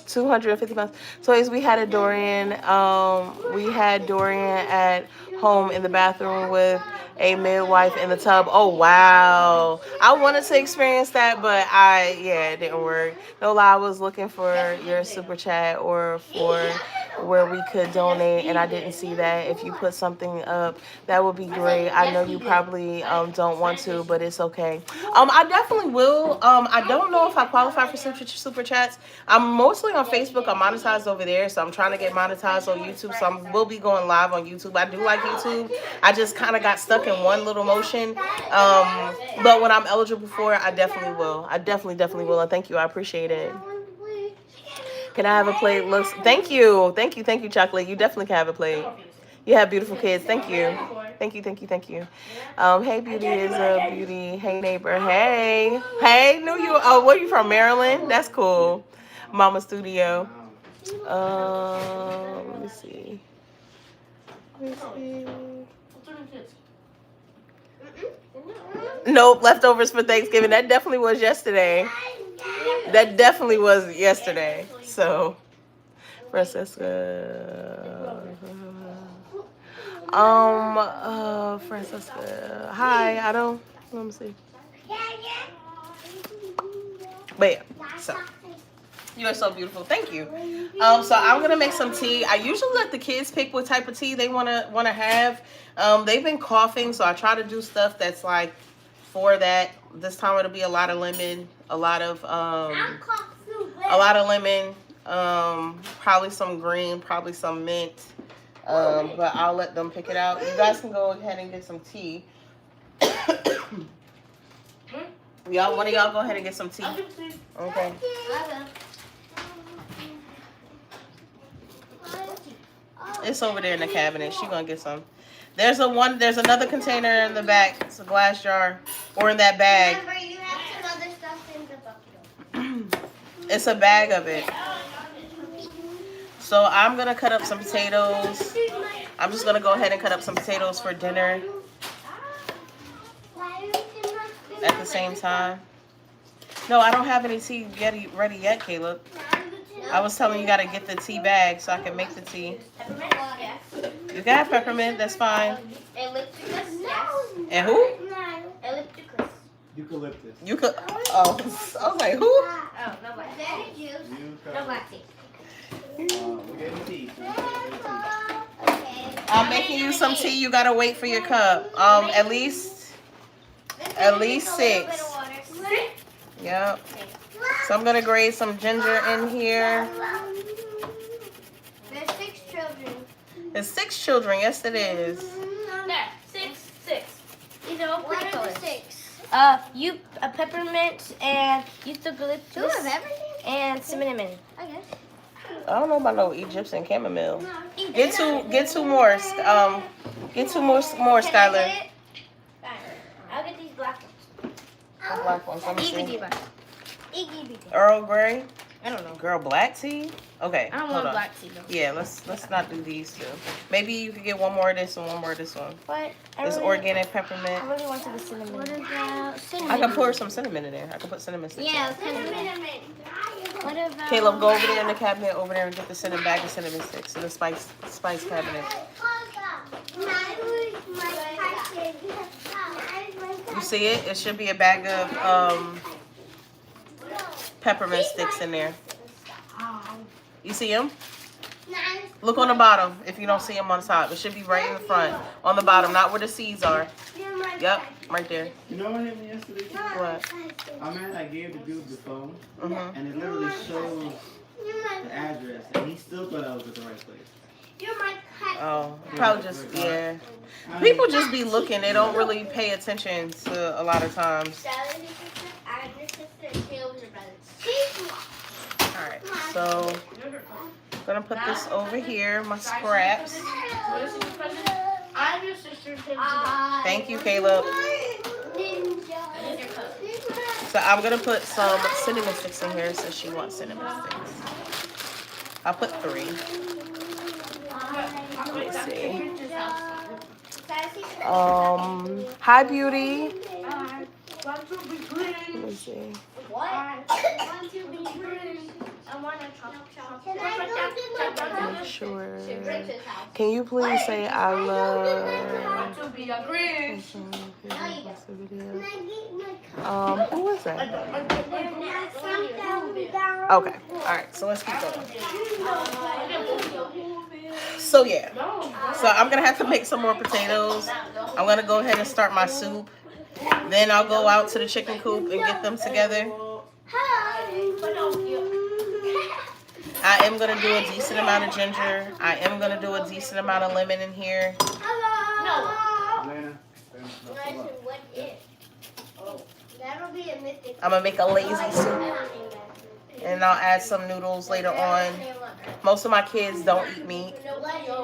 250 pounds. So as we had a Dorian, we had Dorian at home in the bathroom with a midwife in the tub. Oh wow, I wanted to experience that, but it didn't work. No lie, I was looking for your super chat or for where we could donate, and I didn't see that. If you put something up, that would be great. I know you probably don't want to, but it's okay. I definitely will. I don't know if I qualify for super chats. I'm mostly on Facebook. I'm monetized over there, so I'm trying to get monetized on YouTube. So I will be going live on YouTube. I do like YouTube. I just kind of got stuck in one little motion. But when I'm eligible for it, I definitely will. I definitely will. And thank you. I appreciate it. Can I have a plate? Thank you, Chocolate. You definitely can have a plate. You have beautiful kids. Thank you. Thank you. Hey, Beauty is a beauty. Hey, neighbor. Hey, New York. Oh, where are you from? Maryland? That's cool. Mama Studio. Let me see. Nope, leftovers for Thanksgiving. That definitely was yesterday. So, Francesca. Francesca. Hi, let me see. But yeah, so. You are so beautiful. Thank you. So I'm gonna make some tea. I usually let the kids pick what type of tea they wanna have. They've been coughing, so I try to do stuff that's like for that. This time it'll be a lot of lemon, probably some green, probably some mint. But I'll let them pick it out. You guys can go ahead and get some tea. One of y'all go ahead and get some tea. Okay. It's over there in the cabinet. She gonna get some. There's another container in the back. It's a glass jar, or in that bag. Remember, you have some other stuff in the bucket. It's a bag of it. So I'm gonna cut up some potatoes. I'm just gonna go ahead and cut up some potatoes for dinner at the same time. No, I don't have any tea ready yet, Caleb. I was telling you gotta get the tea bag so I can make the tea. Peppermint? Yes. You got peppermint, that's fine. Ellipticus? Yes. And who? Ellipticus. Eucalyptus. You could. Oh, I was like, who? Oh, no black tea. No Eucalyptus. black tea. We're getting tea. I'm making you some tea. You gotta wait for your cup. At least 6. Yep. So I'm gonna grate some ginger in here. There's 6 children. There's 6 children. Yes, it is. There. 6. These are all What pretty are the colors. 6? Peppermint and 2 of eucalyptus everything? and cinnamon. I guess. I don't know about no Egyptian chamomile. Get two more. Get two more, Skylar. I'll get these black ones. The black ones. Let me Iggy see. black. Earl Grey. I don't know. Girl, black tea. Okay. I don't hold want on. black tea though. Yeah, let's not do these two. Maybe you could get one more of this and one more of this one. But It's organic peppermint. I really wanted the cinnamon. What about cinnamon? I can pour some cinnamon in there. I can put cinnamon sticks in Yeah, there. what about... Caleb, go over there in the cabinet over there and get the cinnamon bag of cinnamon sticks in the spice cabinet. You see it? It should be a bag of peppermint sticks in there. You see them? Look on the bottom if you don't see them on the top. It should be right in the front. On the bottom, not where the seeds are. Yep, right there. You know what hit me yesterday? What? I gave the dude the phone, Mm-hmm. and it literally shows the address, and he still thought I was at the right place. Oh, probably just, yeah. People just be looking. They don't really pay attention to a lot of times. Alright, so I'm gonna put this over here, my scraps. I'm your sister. Thank you, Caleb. So I'm gonna put some cinnamon sticks in here since she wants cinnamon sticks. I'll put 3. Let's see. Hi, Beauty. Let me see. Make sure. Can you please say I love? Who is that? Okay. All right. So let's keep going. So yeah. So I'm gonna have to make some more potatoes. I'm gonna go ahead and start my soup. Then I'll go out to the chicken coop and get them together. I am gonna do a decent amount of ginger. I am gonna do a decent amount of lemon in here. Elena, I'm gonna make a lazy soup. And I'll add some noodles later on. Most of my kids don't eat meat,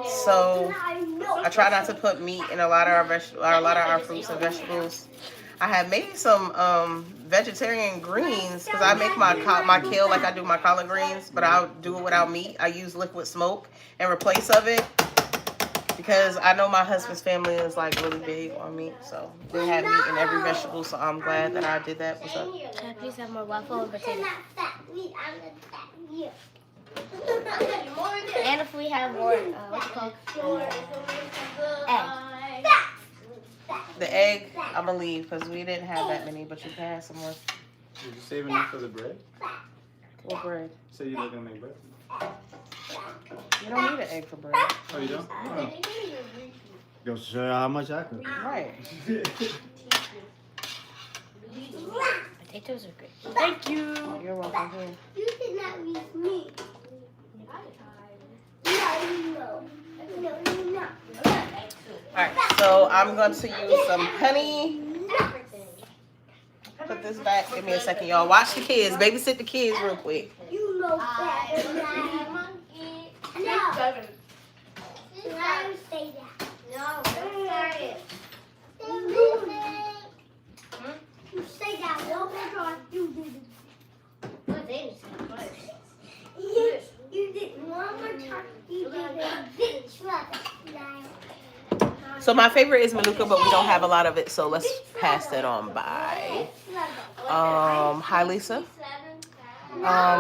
so I try not to put meat in a lot of our fruits and vegetables. I have made some vegetarian greens because I make my kale like I do my collard greens, but I'll do it without meat. I use liquid smoke in replace of it because I know my husband's family is like really big on meat, so they have meat in every vegetable. So I'm glad that I did that. What's up? Can I please have more waffle and potato? And if we have more, what's it called? Egg. The egg, I'm gonna leave because we didn't have that many, but you can have some more. did you save enough for the bread? What bread? So you're not gonna make bread? You don't need an egg for bread. Oh, you don't? Oh. Goes to show you how much I cook. Right. Potatoes are great. Thank you. You're welcome. Here. You did not read me. No. Alright, so I'm going to use some honey. Put this back. Give me a second, y'all. Watch the kids. Babysit the kids real quick. You know better. No. I say that. No, don't start it. You say that one more time. You did it. What they just said first. You did it one more time. You did it. Bitch, So my favorite is Manuka, but we don't have a lot of it, so let's pass that on by. Hi Lisa.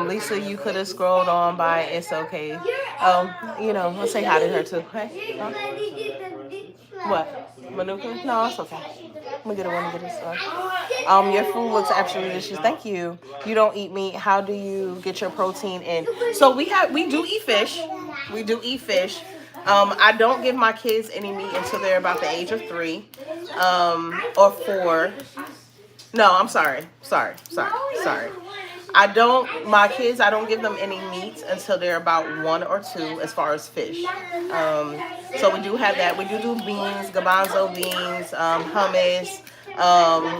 Lisa, you could have scrolled on by. It's okay. You know, let's say hi to her too. Hey. Huh? What? Manuka? No, it's okay. Let me get it. Let me get it. Your food looks absolutely delicious. Thank you. You don't eat meat. How do you get your protein in? So we do eat fish. We do eat fish. I don't give my kids any meat until they're about the age of 3, or 4. No, I'm sorry. Sorry. I don't give them any meat until they're about 1 or 2 as far as fish. So we do have that. We do beans, garbanzo beans, hummus.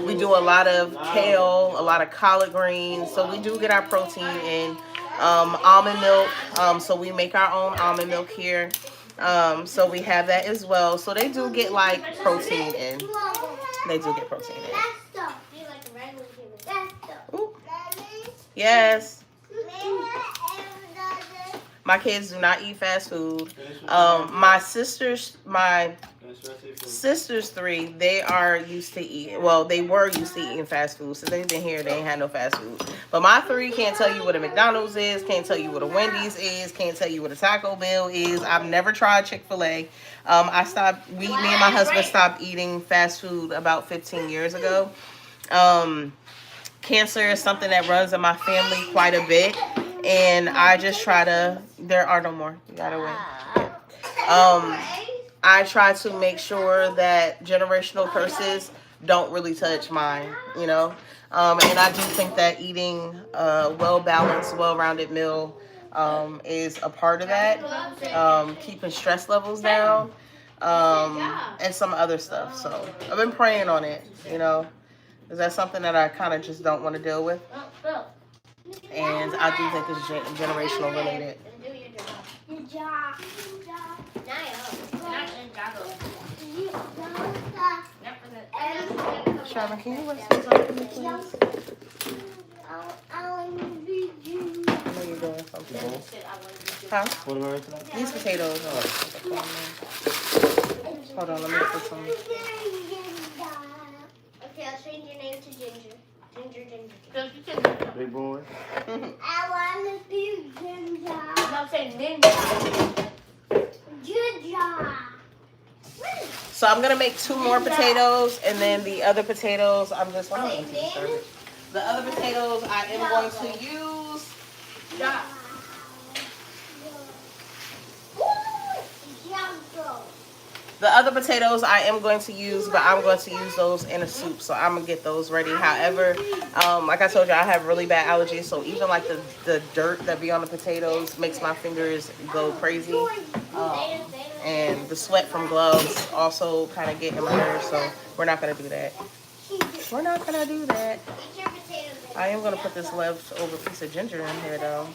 We do a lot of kale, a lot of collard greens. So we do get our protein in. Almond milk. So we make our own almond milk here. So we have that as well. So they do get like protein in. They do get protein in. Ooh. Yes. My kids do not eat fast food. My sisters 3, they are used to eat. Well, they were used to eating fast food. Since they've been here, they ain't had no fast food. But my 3 can't tell you what a McDonald's is, can't tell you what a Wendy's is, can't tell you what a Taco Bell is. I've never tried Chick-fil-A. Me and my husband stopped eating fast food about 15 years ago. Cancer is something that runs in my family quite a bit. And I just try to, there are no more. You gotta wait. I try to make sure that generational curses don't really touch mine, you know. And I do think that eating a well-balanced, well-rounded meal is a part of that. Keeping stress levels down, and some other stuff. So I've been praying on it, you know. Is that something that I kind of just don't want to deal with? And I do think it's generational related. Good job. Sherman, can you rest these on for me, please? I know you're doing something. Huh? What am I writing up? These potatoes. Hold on, let me put some. Okay, I'll change your name to Ginger. Ginger. Big boy. I want to be Ginger. I'm saying ninja. Ginger. So I'm gonna make 2 more potatoes, and then the other potatoes I'm just gonna empty the service. The other potatoes I am going to use. The other potatoes I am going to use, but I'm going to use those in a soup, so I'm gonna get those ready. However, like I told you, I have really bad allergies, so even like the dirt that be on the potatoes makes my fingers go crazy. And the sweat from gloves also kind of get in my nerves, so we're not gonna do that. We're not gonna do that. I am gonna put this leftover piece of ginger in here though.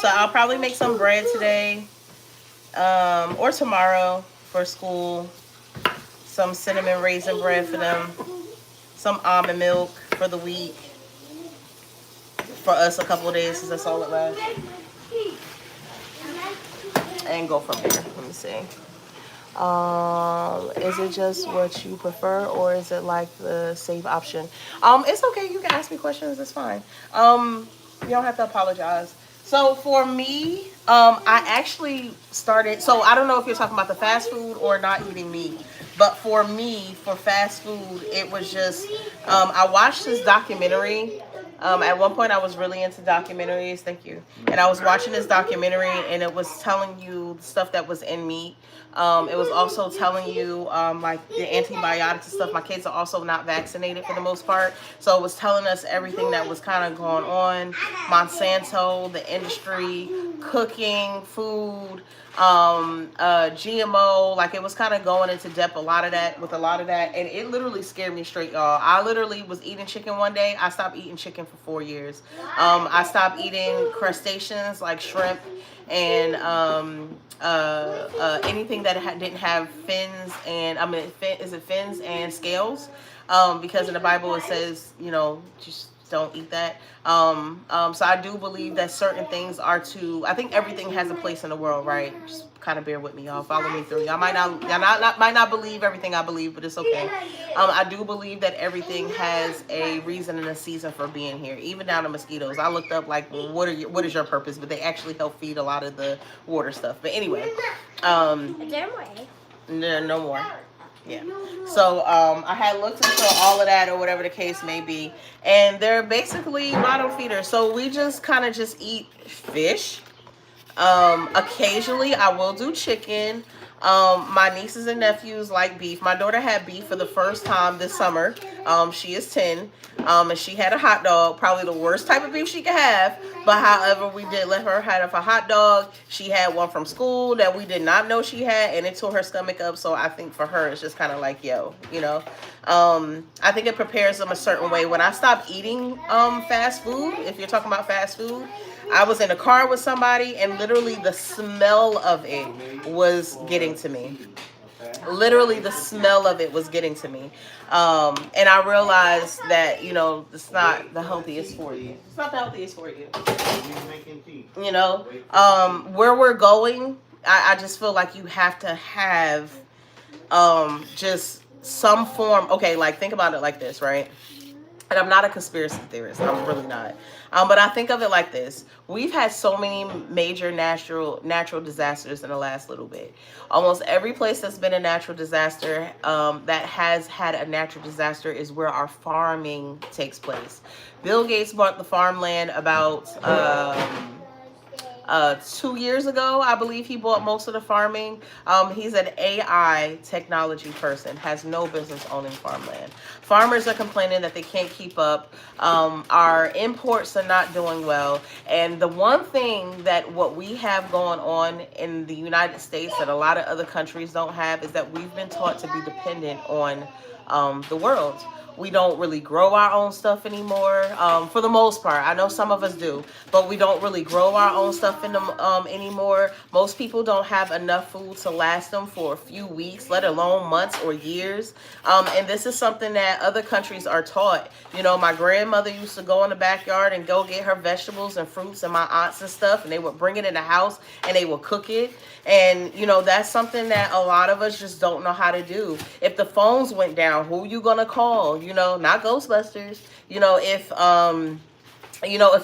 So I'll probably make some bread today, or tomorrow for school. Some cinnamon raisin bread for them. Some almond milk for the week. For us, a couple of days, because that's all it lasts. And go from there. Let me see. Is it just what you prefer, or is it like the safe option? It's okay. You can ask me questions. It's fine. You don't have to apologize. So for me, I actually started, so I don't know if you're talking about the fast food or not eating meat, but for me, for fast food, it was just, I watched this documentary. At one point I was really into documentaries, thank you. And I was watching this documentary, and it was telling you the stuff that was in meat. It was also telling you like the antibiotics and stuff. My kids are also not vaccinated for the most part. So it was telling us everything that was kind of going on. Monsanto, the industry, cooking, food, GMO, like it was kind of going into depth lot of that, and it literally scared me straight, y'all. I literally was eating chicken one day. I stopped eating chicken for 4 years. I stopped eating crustaceans like shrimp and anything that didn't have fins and fins and scales, because in the Bible it says, you know, just don't eat that. So I do believe that certain things are I think everything has a place in the world, right? Just kind of bear with me, y'all. Follow me through. Y'all might not believe everything I believe, but it's okay. I do believe that everything has a reason and a season for being here, even down to mosquitoes. I looked up like, well, what is your purpose? But they actually help feed a lot of the water stuff. But anyway, Is there more eggs? no more. Yeah. So I had looked into all of that or whatever the case may be, and they're basically bottom feeders. So we just kind of just eat fish. Occasionally I will do chicken. My nieces and nephews like beef. My daughter had beef for the first time this summer. She is 10. And she had a hot dog, probably the worst type of beef she could have. But however, we did let her have a hot dog. She had one from school that we did not know she had, and it tore her stomach up. So I think for her, it's just kind of like, yo, you know. I think it prepares them a certain way. When I stopped eating fast food, if you're talking about fast food, I was in a car with somebody, and literally the smell of it was getting to me. Literally the smell of it was getting to me. And I realized that, you know, it's not the healthiest for you. It's not the healthiest for you. You know, where we're going, I just feel like you have to have just some form. Okay, like think about it like this, right? And I'm not a conspiracy theorist. I'm really not. But I think of it like this. We've had so many major natural disasters in the last little bit. Almost every place that's been a natural disaster, that has had a natural disaster, is where our farming takes place. Bill Gates bought the farmland about 2 years ago. I believe he bought most of the farming. He's an AI technology person, has no business owning farmland. Farmers are complaining that they can't keep up. Our imports are not doing well. And the one thing that what we have going on in the United States that a lot of other countries don't have is that we've been taught to be dependent on the world. We don't really grow our own stuff anymore, for the most part. I know some of us do, but we don't really grow our own stuff anymore. Most people don't have enough food to last them for a few weeks, let alone months or years. And this is something that other countries are taught. You know, my grandmother used to go in the backyard and go get her vegetables and fruits, and my aunts and stuff, and they would bring it in the house and they would cook it. And, you know, that's something that a lot of us just don't know how to do. If the phones went down, who you gonna call? You know, not Ghostbusters. You know, if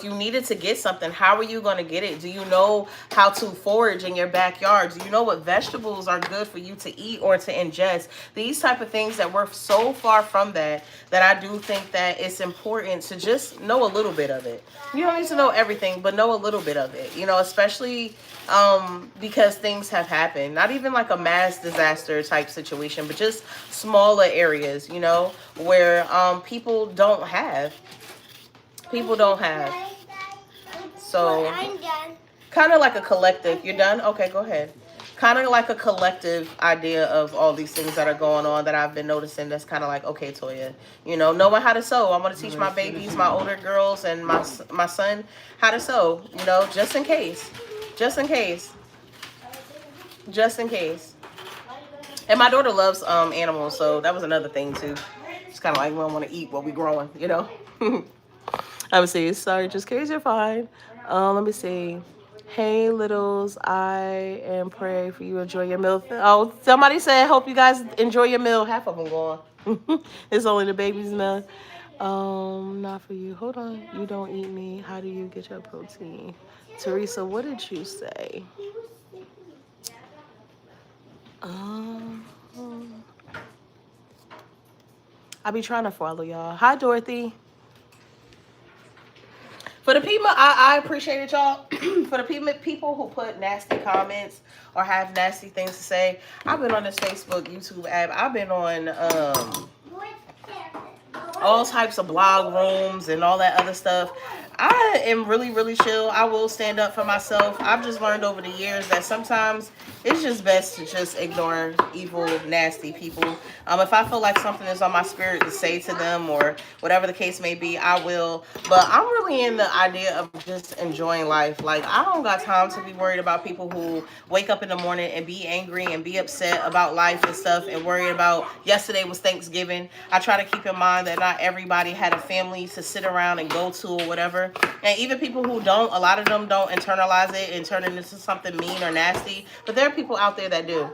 you needed to get something, how are you going to get it? Do you know how to forage in your backyard? Do you know what vegetables are good for you to eat or to ingest? These type of things that we're so far from that I do think that it's important to just know a little bit of it. You don't need to know everything, but know a little bit of it, you know, especially because things have happened. Not even like a mass disaster type situation, but just smaller areas, you know, where people don't have. So kind of like a collective. You're done? Okay, go ahead. Kind of like a collective idea of all these things that are going on that I've been noticing. That's kind of like, okay, Toya, you know, knowing how to sew. I'm going to teach my babies, my older girls, and my son how to sew, you know, just in case. And my daughter loves animals, so that was another thing too. It's kind of like we don't want to eat what we growing, you know. Let me see. Sorry, just in case you're fine. Let me see. Hey, littles, I am praying for you. Enjoy your meal. Oh, somebody said, hope you guys enjoy your meal. Half of them gone. It's only the baby's meal. Not for you. Hold on. You don't eat me. How do you get your protein? Teresa, what did you say? I be trying to follow y'all. Hi, Dorothy. For the people, I appreciate it, y'all. For the people who put nasty comments or have nasty things to say, I've been on this Facebook, YouTube app. I've been on, all types of blog rooms and all that other stuff. I am really, really chill. I will stand up for myself. I've just learned over the years that sometimes it's just best to just ignore evil, nasty people. If I feel like something is on my spirit to say to them or whatever the case may be, I will. But I'm really in the idea of just enjoying life. Like, I don't got time to be worried about people who wake up in the morning and be angry and be upset about life and stuff and worried about yesterday was Thanksgiving. I try to keep in mind that not everybody had a family to sit around and go to or whatever. And even people who don't, a lot of them don't internalize it and turn it into something mean or nasty. But there are people out there that do.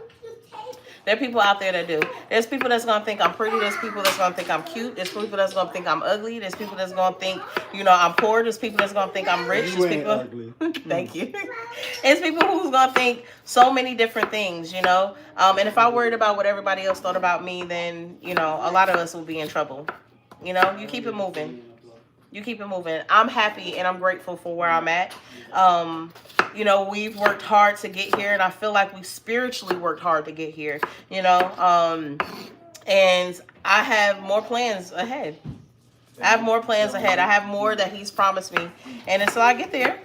There are people out there that do. There's people that's going to think I'm pretty. There's people that's going to think I'm cute. There's people that's going to think I'm ugly. There's people that's going to think, I'm poor. There's people that's going to think I'm rich. You There's ain't people... ugly. Thank you. There's people who's going to think so many different things, And if I worried about what everybody else thought about me, then, a lot of us will be in trouble. You keep it moving. You keep it moving. I'm happy and I'm grateful for where I'm at. We've worked hard to get here, and I feel like we spiritually worked hard to get here, and I have more plans ahead. I have more plans ahead. I have more that he's promised me. And until I get there,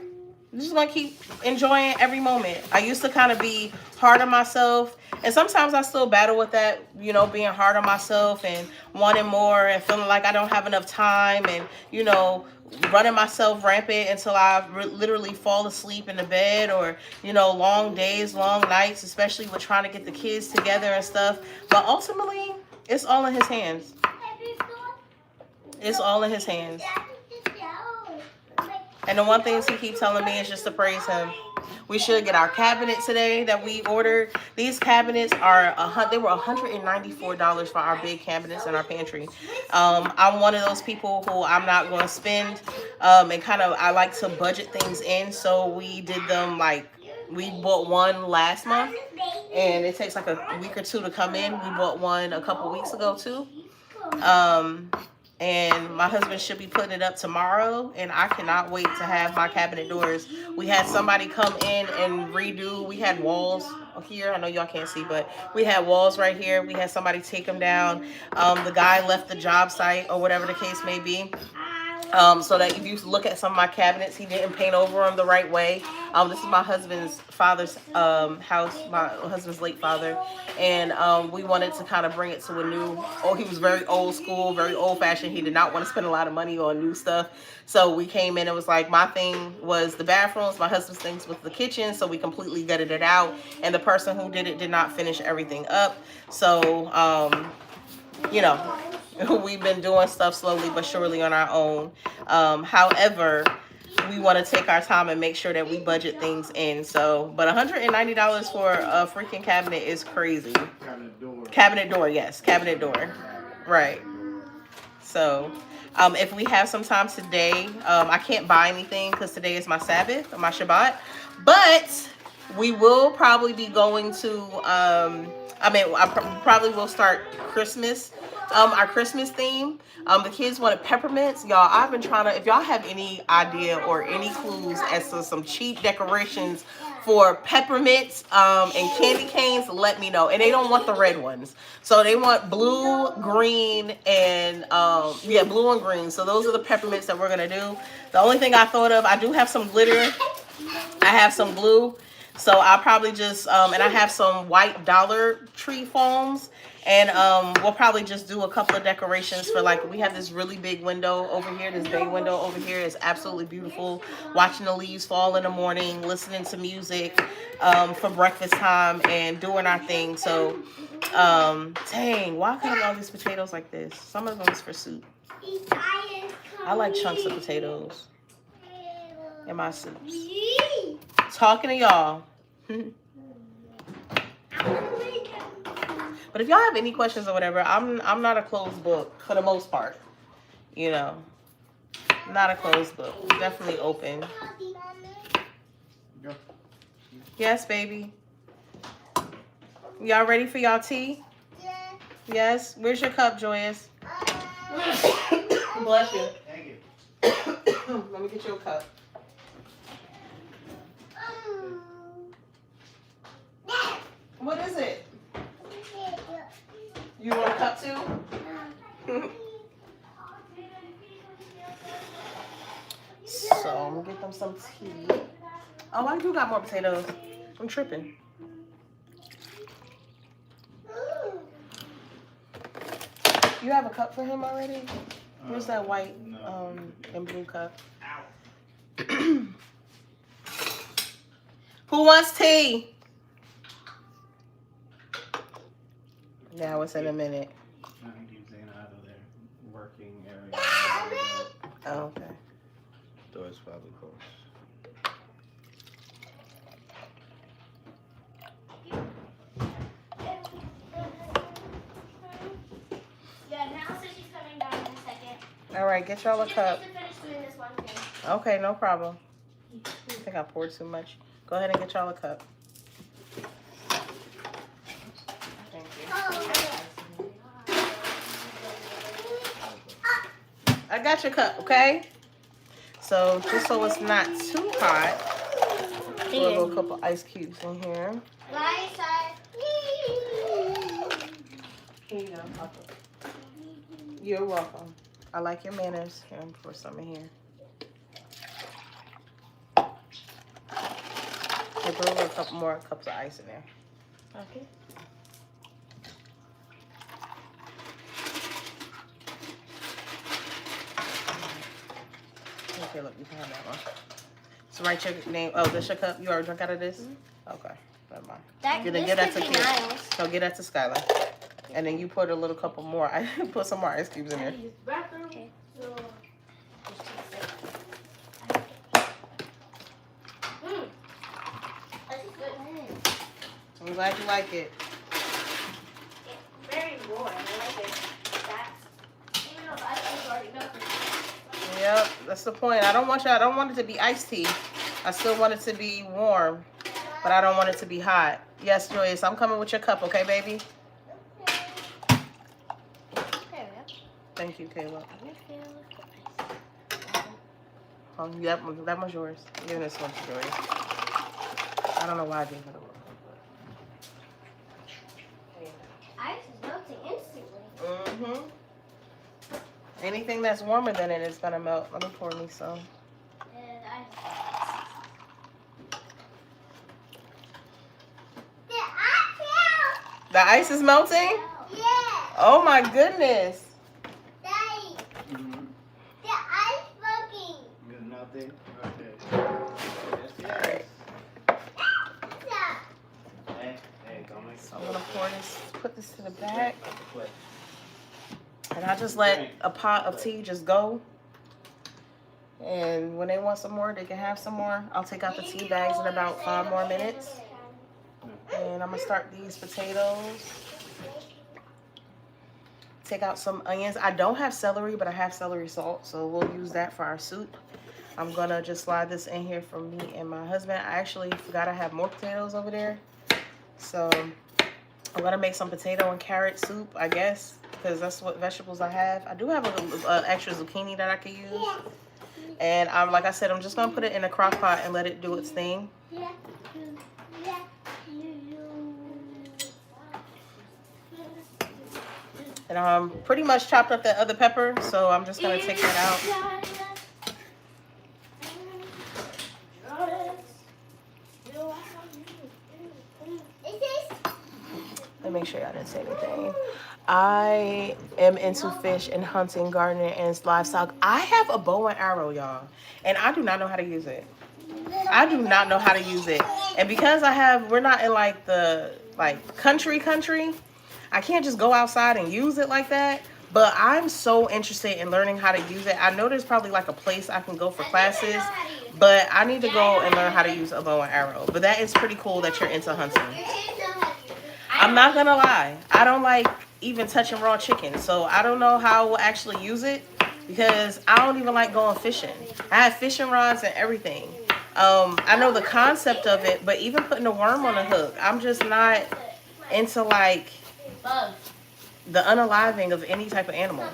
I'm just going to keep enjoying every moment. I used to kind of be hard on myself. And sometimes I still battle with that, being hard on myself and wanting more and feeling like I don't have enough time and, running myself rampant until I literally fall asleep in the bed or, long days, long nights, especially with trying to get the kids together and stuff. But ultimately, it's all in his hands. It's all in his hands. And the one thing he keeps telling me is just to praise him. We should get our cabinet today that we ordered. These cabinets they were $194 for our big cabinets in our pantry. I'm one of those people who I'm not going to spend, and I like to budget things in. So we did them we bought one last month, and it takes like a week or two to come in. We bought one a couple weeks ago too. And my husband should be putting it up tomorrow, and I cannot wait to have my cabinet doors. We had somebody come in and redo. We had walls here. I know y'all can't see, but we had walls right here. We had somebody take them down. The guy left the job site or whatever the case may be. So that if you look at some of my cabinets, he didn't paint over them the right way. This is my husband's father's house, my husband's late father. And we wanted to kind of bring it to a new, he was very old school, very old fashioned. He did not want to spend a lot of money on new stuff. So we came in, it was like my thing was the bathrooms, my husband's things was the kitchen. So we completely gutted it out. And the person who did it did not finish everything up. So, we've been doing stuff slowly but surely on our own. However, we want to take our time and make sure that we budget things in. So, but $190 for a freaking cabinet is crazy. Cabinet door, yes. Cabinet door. Right. So, if we have some time today, I can't buy anything because today is my Sabbath, or my Shabbat. But we will probably be going to, I probably will start Christmas. Our Christmas theme. The kids wanted peppermints. Y'all, I've been trying to, if y'all have any idea or any clues as to some cheap decorations for peppermints and candy canes, let me know. And they don't want the red ones. So they want blue, green, and blue and green. So those are the peppermints that we're going to do. The only thing I thought of, I do have some glitter. I have some glue. So I'll probably just, and I have some white Dollar Tree foams. And we'll probably just do a couple of decorations for we have this really big window over here. This bay window over here is absolutely beautiful. Watching the leaves fall in the morning, listening to music for breakfast time and doing our thing. So, dang, why can I have all these potatoes like this? Some of them is for soup. I like chunks of potatoes in my soups. Talking to y'all. But if y'all have any questions or whatever, I'm not a closed book for the most part. Not a closed book. Definitely open. Go. Yes, baby. Y'all ready for y'all tea? Yeah. Yes. Where's your cup, Joyous? Bless you. Thank you. Let me get you a cup. What is it? You want a cup too? I'm gonna get them some tea. Oh, I do got more potatoes. I'm tripping. You have a cup for him already? Where's that white and blue cup? Who wants tea? Now it's in a minute. I think he's in out of their working area. Oh, okay. Door's probably closed. Yeah, now says she's coming down in a second. All right, get y'all a She cup. just needs to finish doing this one thing. Okay, no problem. I think I poured too much. Go ahead and get y'all a cup. Thank you. I got your cup, okay? So just so it's not too hot, put a little couple ice cubes in here. Right side. Here you go. You're welcome. I like your manners. Here, I'm pour some in here. Okay, put a little couple more cups of ice in there. Okay. Okay, look, you can have that one. So write your name. Oh, this your cup? You already drunk out of this? Okay, never mind. That, Then this give that could to be Kid. nice. So get that to Skylar. And then you put a little couple more. I put some more ice cubes in there. Okay. This is good. I'm glad you like it. Very warm. I like it. That's, even though the ice is already melted. Yep, that's the point. I don't want it to be iced tea. I still want it to be warm, but I don't want it to be hot. Yes, Joyce, I'm coming with your cup, okay, baby? There we go. Thank you, Caleb. Oh, yep, that one's yours. I'm giving this one to Joyce. I don't know why I gave her the one. Ice is melting instantly. Mm-hmm. Anything that's warmer than it is gonna melt. Let me pour me some. And ice. The ice is melting? Yeah. Oh my goodness. Daddy, Mm-hmm. the ice working. Good nothing? Okay. Yes, yes. Hey, don't make So I'm gonna pour this, put this to the back. Plate. And I just let a pot of tea just go. And when they want some more, they can have some more. I'll take out the tea bags in about 5 more minutes. And I'm gonna start these potatoes. Take out some onions. I don't have celery, but I have celery salt, so we'll use that for our soup. I'm gonna just slide this in here for me and my husband. I actually forgot I have more potatoes over there. So I'm gonna make some potato and carrot soup, I guess, because that's what vegetables I have. I do have a extra zucchini that I could use. And like I said, I'm just gonna put it in a crock pot and let it do its thing. And I'm pretty much chopped up that other pepper, so I'm just gonna take that out. Let me make sure I didn't say anything. I am into fish and hunting, gardening, and livestock. I have a bow and arrow, y'all, and I do not know how to use it. I do not know how to use it. And because we're not in like the country, I can't just go outside and use it like that. But I'm so interested in learning how to use it. I know there's probably like a place I can go for classes, but I need to go and learn how to use a bow and arrow. But that is pretty cool that you're into hunting. I'm not gonna lie, I don't like even touching raw chicken, so I don't know how I will actually use it because I don't even like going fishing. I have fishing rods and everything. I know the concept of it, but even putting a worm on a hook, I'm just not into like the unaliving of any type of animal.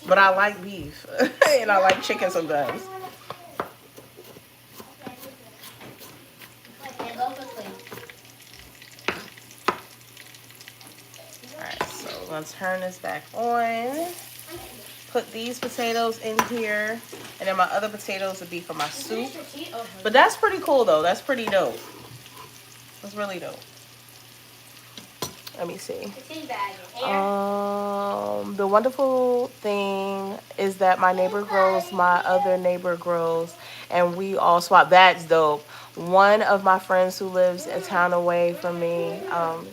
But I like beef and I like chicken sometimes. Alright, so we're gonna turn this back on. put these potatoes in here, and then my other potatoes would be for my soup. Finish your tea? Oh, But that's pretty cool though. That's pretty dope. That's really dope. Let me see. the tea bag in here. The wonderful thing is that my neighbor grows, my other neighbor grows, and we all swap. That's dope. One of my friends who lives a town away from me,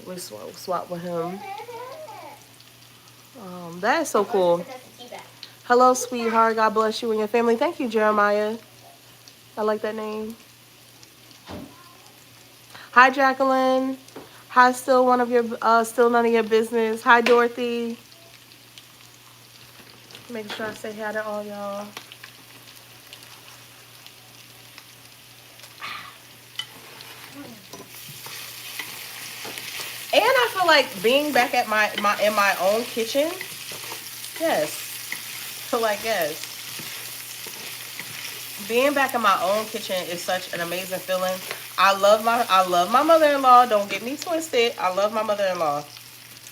we swap with him. That is so cool. That's the tea bag. Hello, sweetheart. God bless you and your family. Thank you, Jeremiah. I like that name. Hi, Jacqueline. Hi, still none of your business. Hi, Dorothy. Make sure I say hi to all y'all. And I feel like being back at in my own kitchen. Yes. Feel like yes. Being back in my own kitchen is such an amazing feeling. I love my mother-in-law. Don't get me twisted. I love my mother-in-law.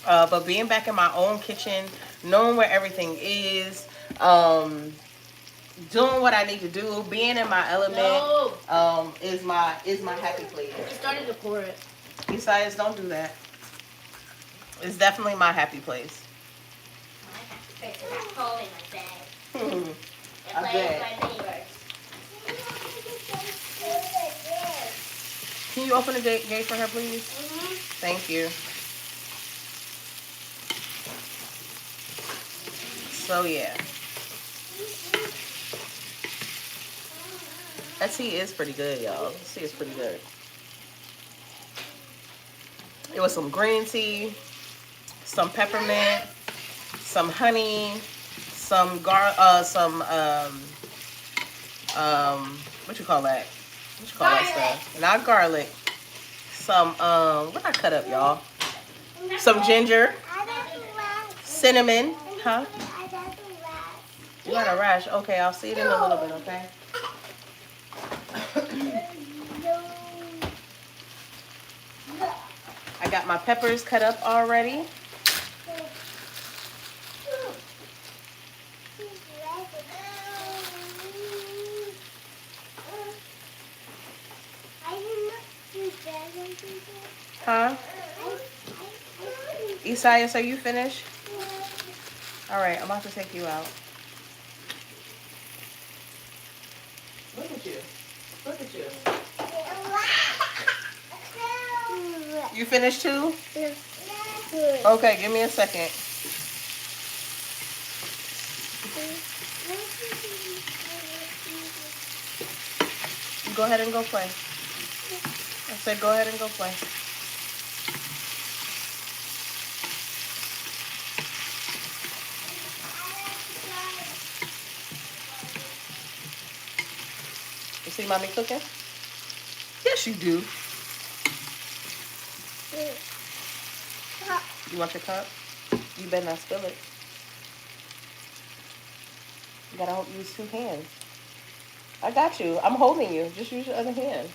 But being back in my own kitchen, knowing where everything is, doing what I need to do, being in my element, is my happy place. You started to pour it. Besides, don't do that. It's definitely my happy place. My happy place is at home in my bed. I And playing bet. with my neighbors. Can you open the gate for her, please? Thank you. So yeah, that tea is pretty good, y'all. This tea is pretty good. It was some green tea, some peppermint, some honey, some what you call that? What you call that stuff? Not garlic. Some what I cut up, y'all? Some ginger, cinnamon, huh? You got a rash. Okay, I'll see it in a little bit, okay? I got my peppers cut up already. Huh? Isaias, are you finished? All right, I'm about to take you out. Look at you. Look at you. You finished too? Okay, give me a second. Go ahead and go play. I said go ahead and go play. You see mommy cooking? Yes, you do. You want your cup? You better not spill it. You gotta use two hands. I got you. I'm holding you. Just use your other hand.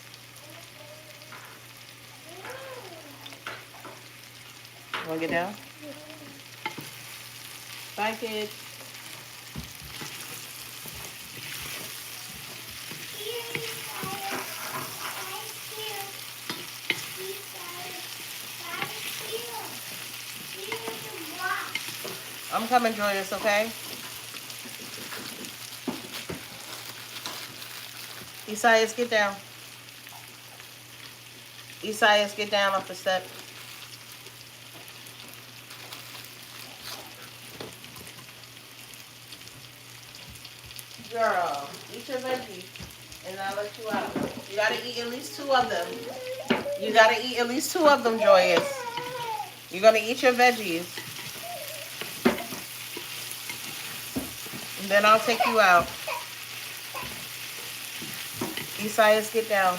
You wanna get down? Bye, kids. I'm coming, Joyous, okay? Isaias, get down. Isaias, get down off the step. Girl, eat your veggies, and I'll let you out. You gotta eat at least 2 of them. You gotta eat at least 2 of them, Joyous. You're gonna eat your veggies. And then I'll take you out. Isaias, get down.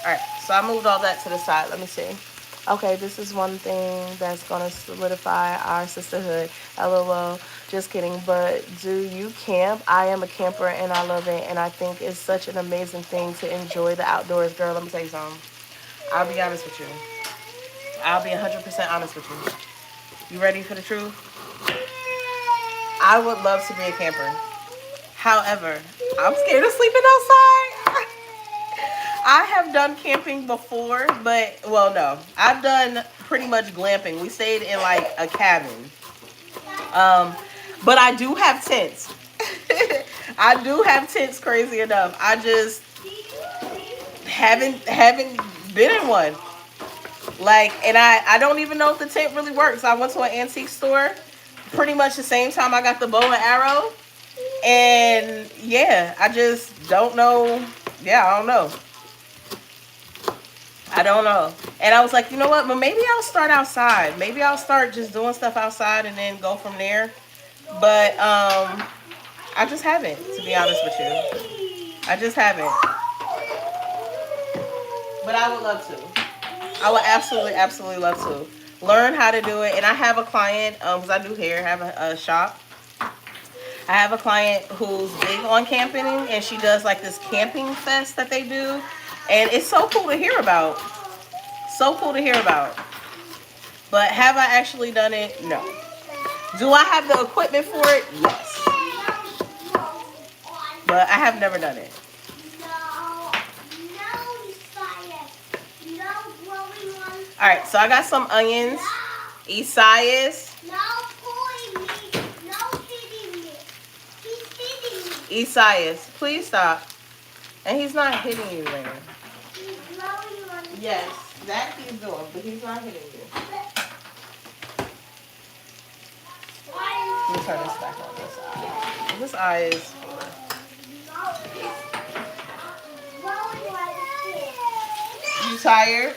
Alright, so I moved all that to the side. Let me see. Okay, this is one thing that's gonna solidify our sisterhood. LOL. Just kidding. But do you camp? I am a camper and I love it. And I think it's such an amazing thing to enjoy the outdoors. Girl, let me tell you something. I'll be honest with you. I'll be 100% honest with you. You ready for the truth? I would love to be a camper. However, I'm scared of sleeping outside. I have done camping before, but, well, no. I've done pretty much glamping. We stayed in, like, a cabin. But I do have tents. I do have tents, crazy enough. I just haven't been in one. Like, and I don't even know if the tent really works. I went to an antique store pretty much the same time I got the bow and arrow. And yeah, I just don't know. Yeah, I don't know. I don't know. And I was like, you know what? But maybe I'll start outside. Maybe I'll start just doing stuff outside and then go from there. But I just haven't, to be honest with you. I just haven't. But I would love to. I would absolutely love to learn how to do it. And I have a client, because I do hair, I have a shop. I have a client who's big on camping, and she does like this camping fest that they do. And it's so cool to hear about. So cool to hear about. But have I actually done it? No. Do I have the equipment for it? Yes. But I have never done it. Alright, so I got some onions. Isaias. No pulling me. No hitting me. He's hitting me. Isaias, please stop. And he's not hitting you, man. He's blowing on me. Yes, that he's doing, but he's not hitting you. Let me turn this back on this eye. This eye is... You tired?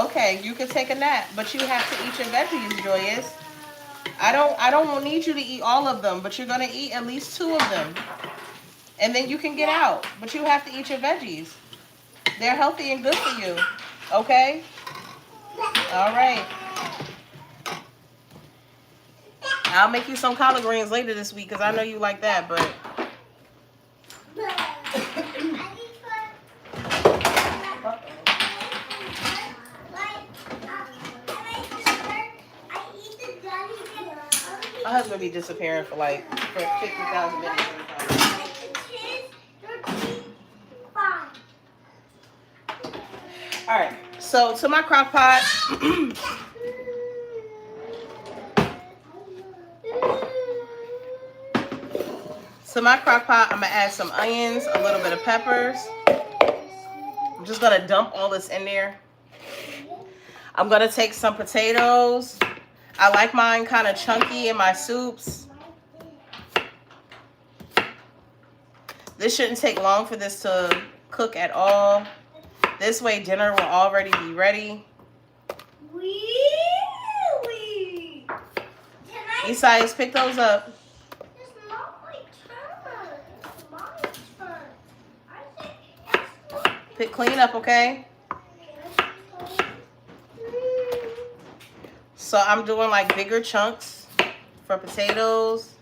Okay, you can take a nap, but you have to eat your veggies, Joyous. I don't need you to eat all of them, but you're gonna eat at least 2 of them. And then you can get out. But you have to eat your veggies. They're healthy and good for you. Okay? Alright. I'll make you some collard greens later this week because I know you like that, but my husband be disappearing for like 50,000 minutes. All right, so to my crock pot. To my crock pot, I'm gonna add some onions, a little bit of peppers. I'm just gonna dump all this in there. I'm gonna take some potatoes. I like mine kind of chunky in my soups. This shouldn't take long for this to cook at all. This way dinner will already be ready. Isaias, pick those up. It's not my turn. It's my turn. I think it's Clean up, okay? So I'm doing like bigger chunks for potatoes.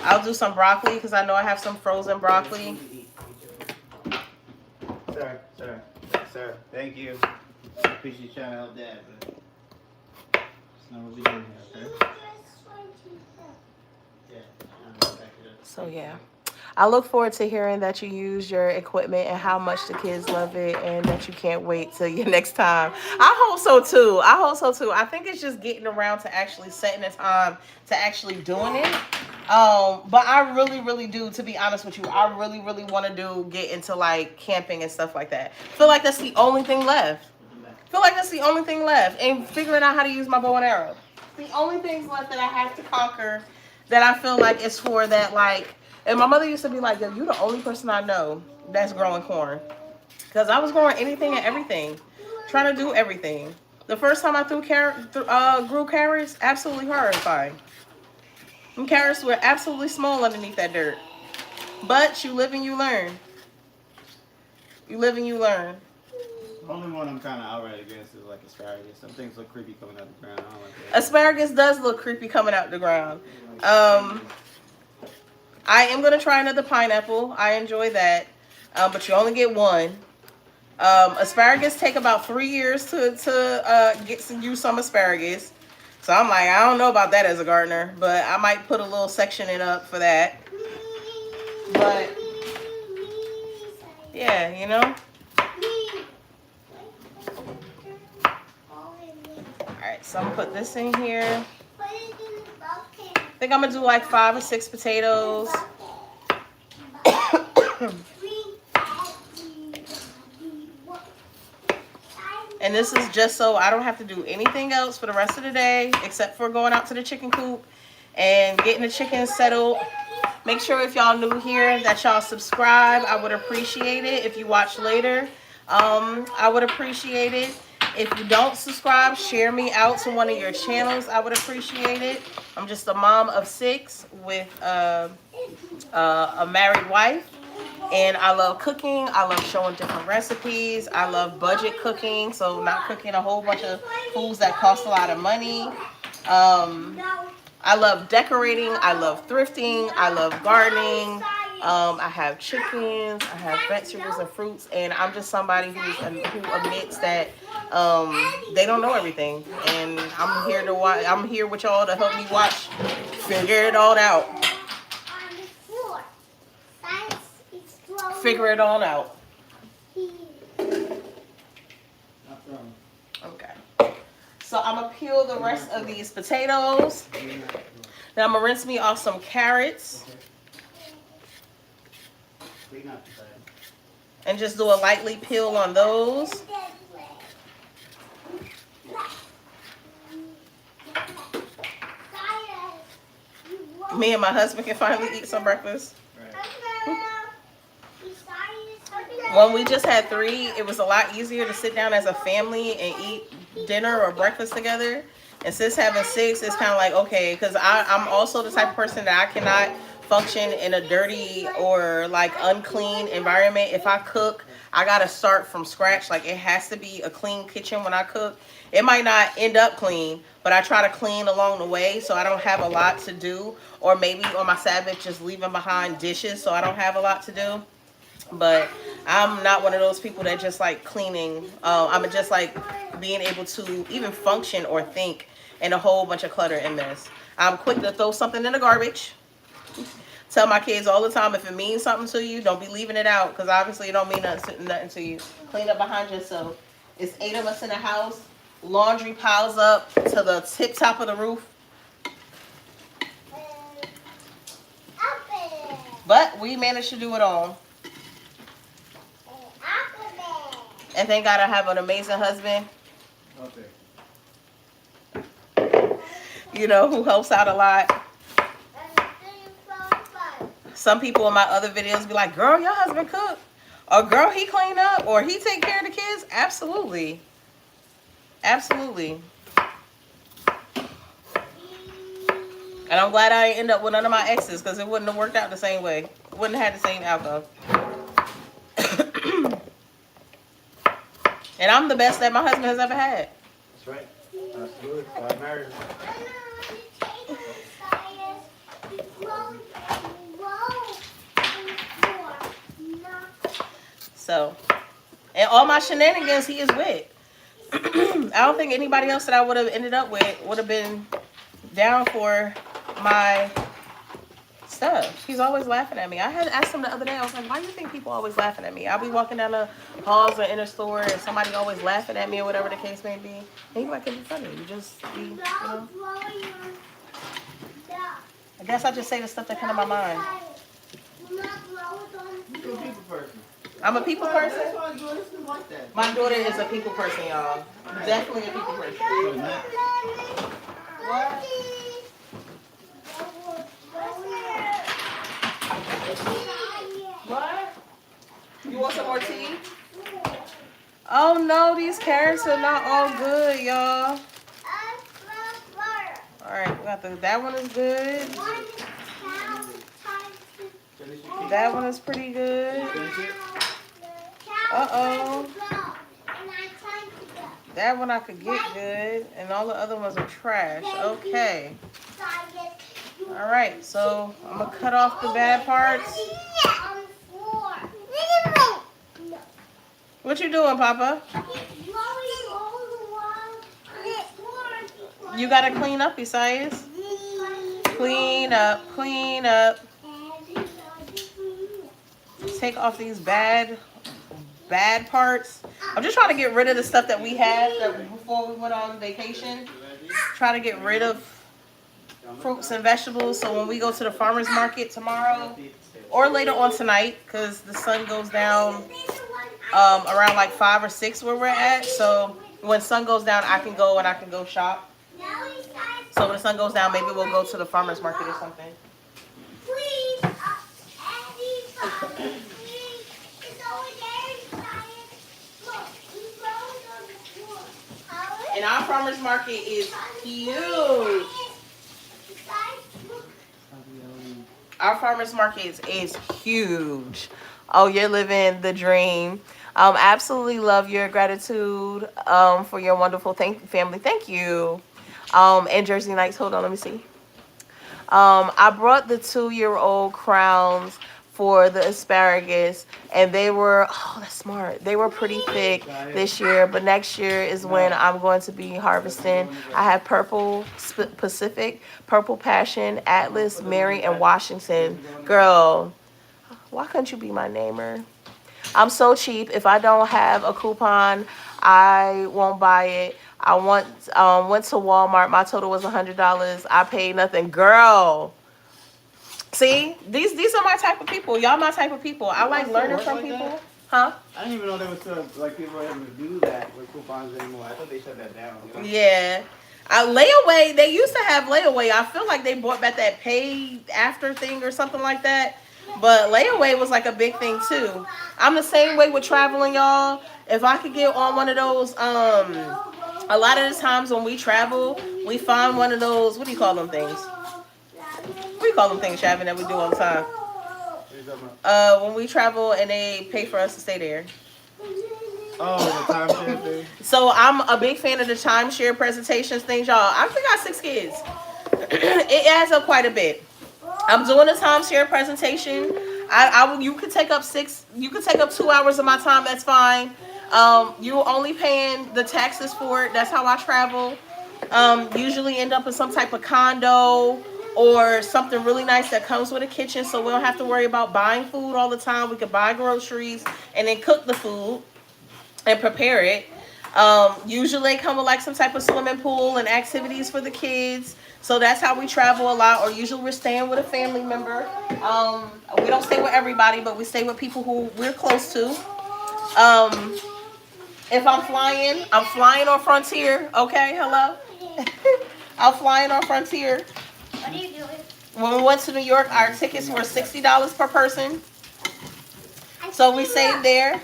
I'll do some broccoli because I know I have some frozen broccoli. Sir, thank you. I appreciate you trying to help Dad, but it's not what we're doing here, okay? Yeah. So yeah, I look forward to hearing that you use your equipment and how much the kids love it and that you can't wait till your next time. I hope so too. I think it's just getting around to actually setting the time to actually doing it. But I really do, to be honest with you, I really want to get into like camping and stuff like that. Feel like that's the only thing left. And figuring out how to use my bow and arrow. The only things left that I have to conquer that I feel like is for that, like, and my mother used to be like, yo, you the only person I know that's growing corn. Because I was growing anything and everything. Trying to do everything. The first time I grew carrots, absolutely horrifying. And carrots were absolutely small underneath that dirt. But you live and you learn. The only one I'm kind of outright against is like asparagus. Some things look creepy coming out the ground. I don't like that. Asparagus does look creepy coming out the ground. I am going to try another pineapple. I enjoy that. But you only get one. Asparagus take about 3 years to get you some asparagus. So I'm like, I don't know about that as a gardener, but I might put a little section in up for that. But yeah, you know. Alright, so I'm gonna put this in here. I think I'm gonna do like 5 or 6 potatoes. And this is just so I don't have to do anything else for the rest of the day except for going out to the chicken coop and getting the chickens settled. Make sure if y'all new here that y'all subscribe. I would appreciate it. If you watch later, I would appreciate it. If you don't subscribe, share me out to one of your channels. I would appreciate it. I'm just a mom of 6 with a married wife. And I love cooking. I love showing different recipes. I love budget cooking. So not cooking a whole bunch of foods that cost a lot of money. I love decorating. I love thrifting. I love gardening. I have chickens. I have vegetables and fruits. And I'm just somebody who admits that they don't know everything. And I'm here to watch. I'm here with y'all to help me watch. Figure it all out. Figure it all out. Okay. So I'm gonna peel the rest of these potatoes. Then I'm gonna rinse me off some carrots. And just do a lightly peel on those. Me and my husband can finally eat some breakfast. When we just had 3, it was a lot easier to sit down as a family and eat dinner or breakfast together. And since having 6, it's kind of like, okay, because I'm also the type of person that I cannot function in a dirty or like unclean environment. If I cook, I got to start from scratch. Like it has to be a clean kitchen when I cook. It might not end up clean, but I try to clean along the way so I don't have a lot to do. Or maybe on my Sabbath, just leaving behind dishes so I don't have a lot to do. But I'm not one of those people that just like cleaning. I'm just like being able to even function or think in a whole bunch of clutter and mess. I'm quick to throw something in the garbage. Tell my kids all the time, if it means something to you, don't be leaving it out, because obviously it don't mean nothing to you. Clean up behind yourself. It's 8 of us in the house. Laundry piles up to the tip top of the roof. But we managed to do it all. And thank God I have an amazing husband. You know, who helps out a lot. Some people in my other videos be like, girl, your husband cook. Or girl, he clean up. Or he take care of the kids. Absolutely. Absolutely. And I'm glad I didn't end up with none of my exes, because it wouldn't have worked out the same way. Wouldn't have had the same outcome. And I'm the best that my husband has ever had. That's right. That's good. I married him. So, and all my shenanigans he is with. I don't think anybody else that I would have ended up with would have been down for my stuff. He's always laughing at me. I had asked him the other day, I was like, why do you think people always laughing at me? I'll be walking down the halls or in a store and somebody always laughing at me or whatever the case may be. And he's like, it's funny. You just be, you know. I guess I just say the stuff that come to my mind. You're a people person. I'm a people person. That's why Joyce is like that. My daughter is a people person, y'all. Definitely a people person. What? What? You want some more tea? Oh no, these carrots are not all good, y'all. Alright, we got that one is good. That one is pretty good. Uh-oh. That one I could get good, and all the other ones are trash. Okay. Alright, so I'm going to cut off the bad parts. What you doing, Papa? You gotta clean up, Isaias. Clean up, clean up. Take off these bad parts. I'm just trying to get rid of the stuff that we had before we went on vacation. Try to get rid of fruits and vegetables, so when we go to the farmer's market tomorrow or later on tonight, because the sun goes down around like 5 or 6 where we're at, so when sun goes down I can go shop. So when the sun goes down, maybe we'll go to the farmer's market or something. And our farmer's market is huge. Our farmer's market is huge. Oh, you're living the dream. Absolutely love your gratitude for your wonderful family. Thank you. And Jersey Nights. Hold on, let me see. I brought the 2-year-old crowns for the asparagus, and they were, oh, that's smart. They were pretty thick this year, but next year is when I'm going to be harvesting. I have Purple Pacific, Purple Passion, Atlas, Mary, and Washington. Girl, why couldn't you be my namer? I'm so cheap. If I don't have a coupon, I won't buy it. I went to Walmart. My total was $100. I paid nothing. Girl. See, these are my type of people. Y'all my type of people. I like learning from people. Huh? I didn't even know there was still like people able to do that with coupons anymore. I thought they shut that down. You know? Yeah. Layaway, they used to have layaway. I feel like they brought back that pay after thing or something like that. But layaway was like a big thing too. I'm the same way with traveling, y'all. If I could get on one of those, a lot of the times when we travel, we find one of those, what do you call them things? What do you call them things, Shavin, that we do all the time? When we travel and they pay for us to stay there. Oh, the timeshare thing? So I'm a big fan of the timeshare presentations things, y'all. I got 6 kids. It adds up quite a bit. I'm doing a timeshare presentation. You could take up 2 hours of my time, that's fine. You're only paying the taxes for it. That's how I travel. Usually end up in some type of condo or something really nice that comes with a kitchen, so we don't have to worry about buying food all the time. We could buy groceries and then cook the food and prepare it. Usually they come with like some type of swimming pool and activities for the kids. So that's how we travel a lot, or usually we're staying with a family member. We don't stay with everybody, but we stay with people who we're close to. If I'm flying on Frontier. Okay, hello? I'm flying on Frontier. What are you doing? When we went to New York, our tickets were $60 per person. So we saved there.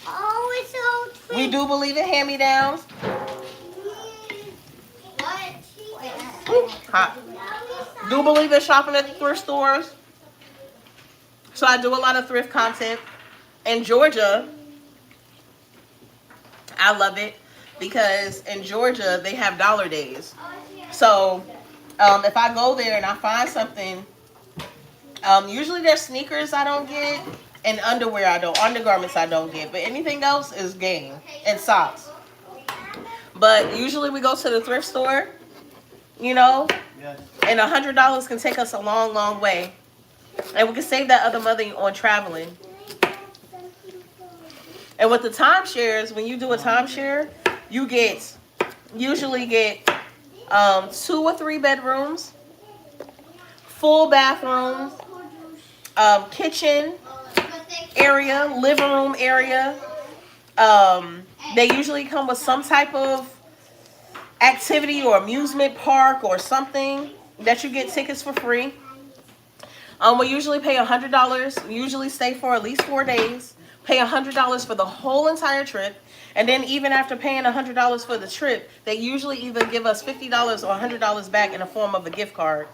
Oh, it's so pretty. We do believe in hand-me-downs. Hot. Do believe in shopping at the thrift stores. So I do a lot of thrift content. In Georgia, I love it because in Georgia they have dollar days. So if I go there and I find something, usually there's sneakers I don't get and undergarments I don't get, but anything else is game, and socks. But usually we go to the thrift store, you know, Yes. and $100 can take us a long, long way, and we can save that other money on traveling. And with the timeshares, when you do a timeshare, you usually get 2 or 3 bedrooms, full bathrooms, kitchen area, living room area. They usually come with some type of activity or amusement park or something that you get tickets for free. We usually pay $100. We usually stay for at least 4 days. Pay $100 for the whole entire trip. And then even after paying $100 for the trip, they usually either give us $50 or $100 back in the form of a gift card.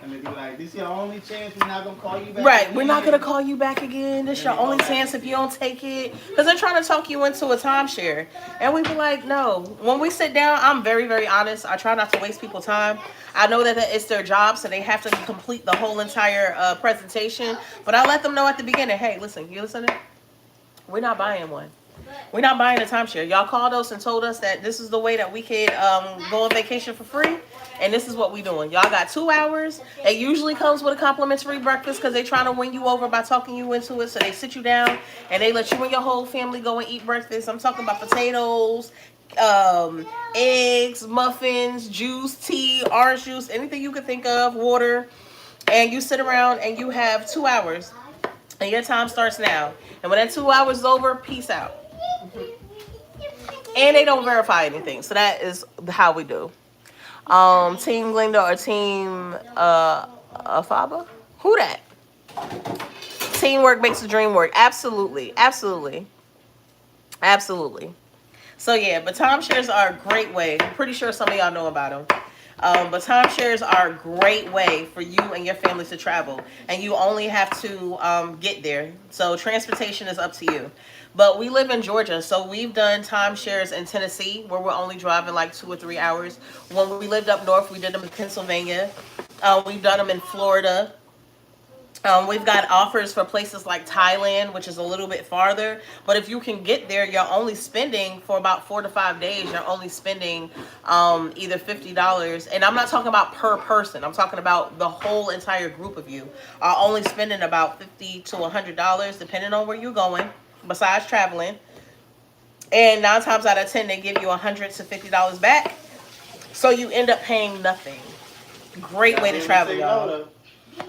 And they be like, this is your only chance. We're not going to call you back. Right. We're not going to call you back again. This is your only chance if you don't take it. Because they're trying to talk you into a timeshare. And we be like, no. When we sit down, I'm very, very honest. I try not to waste people's time. I know that it's their job, so they have to complete the whole entire presentation. But I let them know at the beginning, hey, listen, you listening? We're not buying one. We're not buying a timeshare. Y'all called us and told us that this is the way that we could go on vacation for free. And this is what we doing. Y'all got 2 hours. It usually comes with a complimentary breakfast because they trying to win you over by talking you into it. So they sit you down and they let you and your whole family go and eat breakfast. I'm talking about potatoes, eggs, muffins, juice, tea, orange juice, anything you could think of, water. And you sit around and you have 2 hours. And your time starts now. And when that 2 hours is over, peace out. And they don't verify anything. So that is how we do. Team Glenda or Team Afaba? Who that? Teamwork makes the dream work. Absolutely. Absolutely. Absolutely. So yeah, but timeshares are a great way. I'm pretty sure some of y'all know about them. But timeshares are a great way for you and your family to travel. And you only have to get there. So transportation is up to you. But we live in Georgia, so we've done timeshares in Tennessee where we're only driving like 2 or 3 hours. When we lived up north, we did them in Pennsylvania. We've done them in Florida. We've got offers for places like Thailand, which is a little bit farther. But if you can get there, you're only spending for about 4 to 5 days. You're only spending either $50. And I'm not talking about per person. I'm talking about the whole entire group of you are only spending about $50 to $100, depending on where you're going, besides traveling. And 9 times out of 10, they give you $100 to $50 back. So you end up paying nothing. Great way to travel, y'all.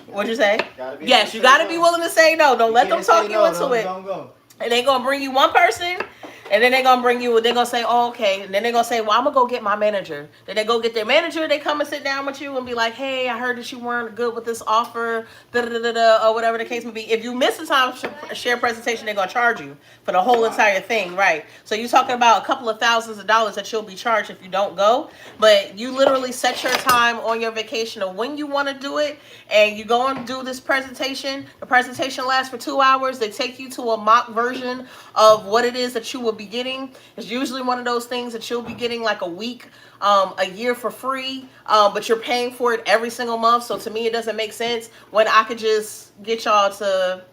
What'd you say? Yes, you gotta be willing to say no. Don't let them talk you into it. And they gonna bring you one person, and then they're gonna bring you, they're gonna say, oh, okay. And then they're gonna say, well, I'm gonna go get my manager. Then they go get their manager, they come and sit down with you and be like, hey, I heard that you weren't good with this offer, or whatever the case may be. If you miss the time share presentation, they're gonna charge you for the whole entire thing, right? So you're talking about a couple of thousands of dollars that you'll be charged if you don't go. But you literally set your time on your vacation of when you want to do it, and you go and do this presentation. The presentation lasts for 2 hours. They take you to a mock version of what it is that you will be getting. It's usually one of those things that you'll be getting like a week, a year for free, but you're paying for it every single month. So to me, it doesn't make sense when I could just get y'all to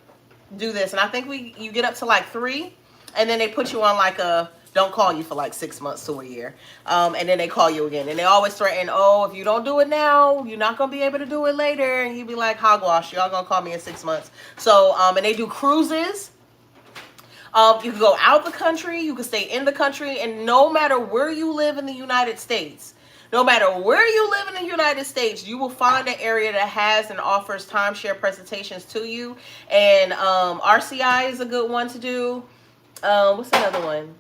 do this. And I think you get up to like 3, and then they put you on like a don't call you for like 6 months to a year, and then they call you again, and they always threaten, oh, if you don't do it now, you're not gonna be able to do it later. And you'd be like, hogwash, y'all gonna call me in 6 months. So and they do cruises. You can go out the country, you can stay in the country, and no matter where you live in the United States, no matter where you live in the United States, you will find an area that has and offers timeshare presentations to you. And RCI is a good one to do. What's another one?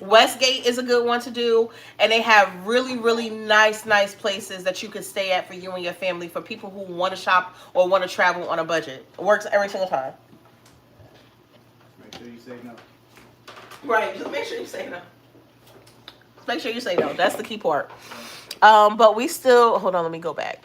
Westgate is a good one to do. And they have really, really nice places that you can stay at for you and your family, for people who want to shop or want to travel on a budget. It works every single time. Make sure you say no. Right, just make sure you say no. Make sure you say no. That's the key part. But we still, hold on, let me go back.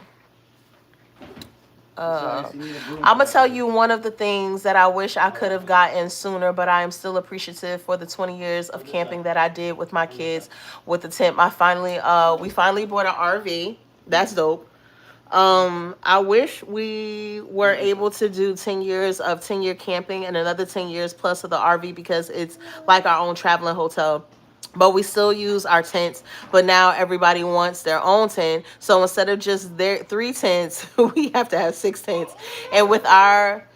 I'm gonna tell you one of the things that I wish I could have gotten sooner, but I am still appreciative for the 20 years of camping that I did with my kids with the tent. We finally bought an RV. That's dope. I wish we were able to do 10 years of 10-year camping and another 10 years plus of the RV, because it's like our own traveling hotel. But we still use our tents, but now everybody wants their own tent. So instead of just their 3 tents, we have to have 6 tents. And with our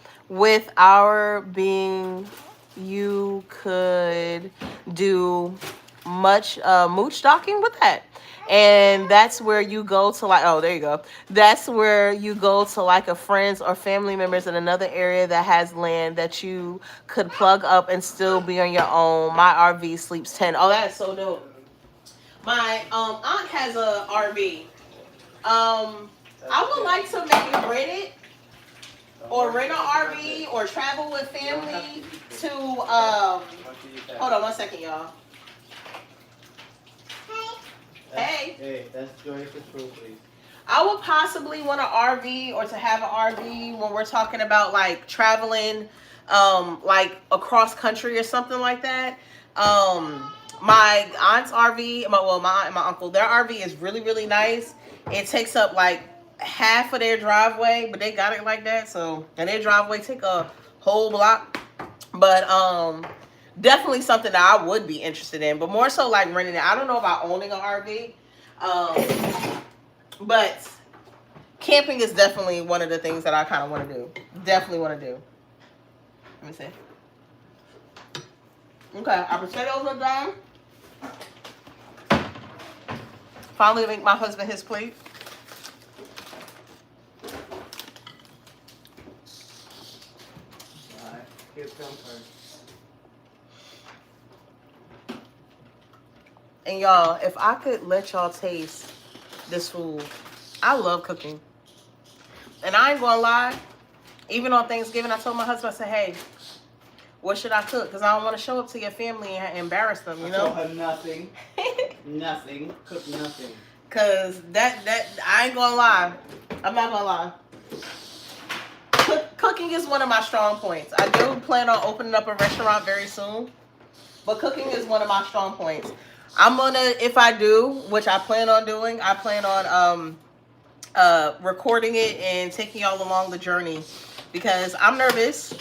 being, you could do much mooch docking with that. And that's where you go to like, oh, there you go. That's where you go to like a friend's or family members in another area that has land that you could plug up and still be on your own. My RV sleeps 10. Oh, that's so dope. My aunt has a RV. I would like to maybe rent it, or rent an RV, or travel with family to, hold on one second, y'all. Hey. Hey, that's Joy Control, please. I would possibly want an RV, or to have an RV when we're talking about like traveling, like across country or something like that. My aunt's RV, my aunt and my uncle, their RV is really, really nice. It takes up like half of their driveway, but they got it like that. So, and their driveway take a whole block. But definitely something that I would be interested in, but more so like renting it. I don't know about owning an RV, but camping is definitely one of the things that I kind of want to do. Definitely want to do. Let me see. Okay, our potatoes are done. Finally make my husband his plate. Alright, kids come first. And y'all, if I could let y'all taste this food, I love cooking. And I ain't gonna lie, even on Thanksgiving, I told my husband, I said, hey, what should I cook? Because I don't want to show up to your family and embarrass them, you I know? told her nothing. Nothing. Cook nothing. Because that I ain't gonna lie. I'm not gonna lie. Cooking is one of my strong points. I do plan on opening up a restaurant very soon. But cooking is one of my strong points. I'm gonna, if I do, which I plan on doing, I plan on recording it and taking y'all along the journey, because I'm nervous,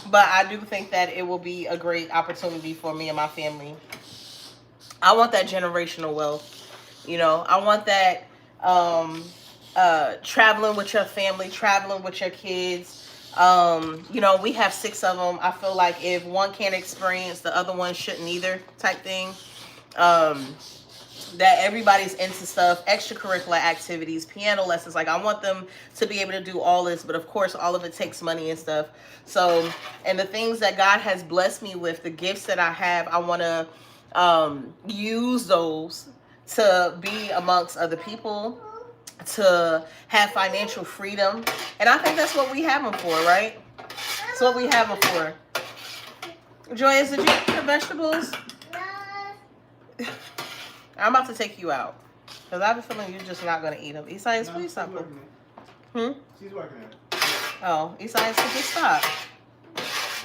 but I do think that it will be a great opportunity for me and my family. I want that generational wealth. You know, I want that traveling with your family, traveling with your kids. You know, we have 6 of them. I feel like if one can't experience, the other one shouldn't either, type thing. That everybody's into stuff, extracurricular activities, piano lessons. Like, I want them to be able to do all this, but of course, all of it takes money and stuff. So, and the things that God has blessed me with, the gifts that I have, I want to use those to be amongst other people, to have financial freedom. And I think that's what we have them for, right? That's what we have them for. Joyous, did you eat your vegetables? I'm about to take you out, because I have a feeling you're just not going to eat them. Esaias, please stop. She's working at it. Oh, Esaias, could you stop?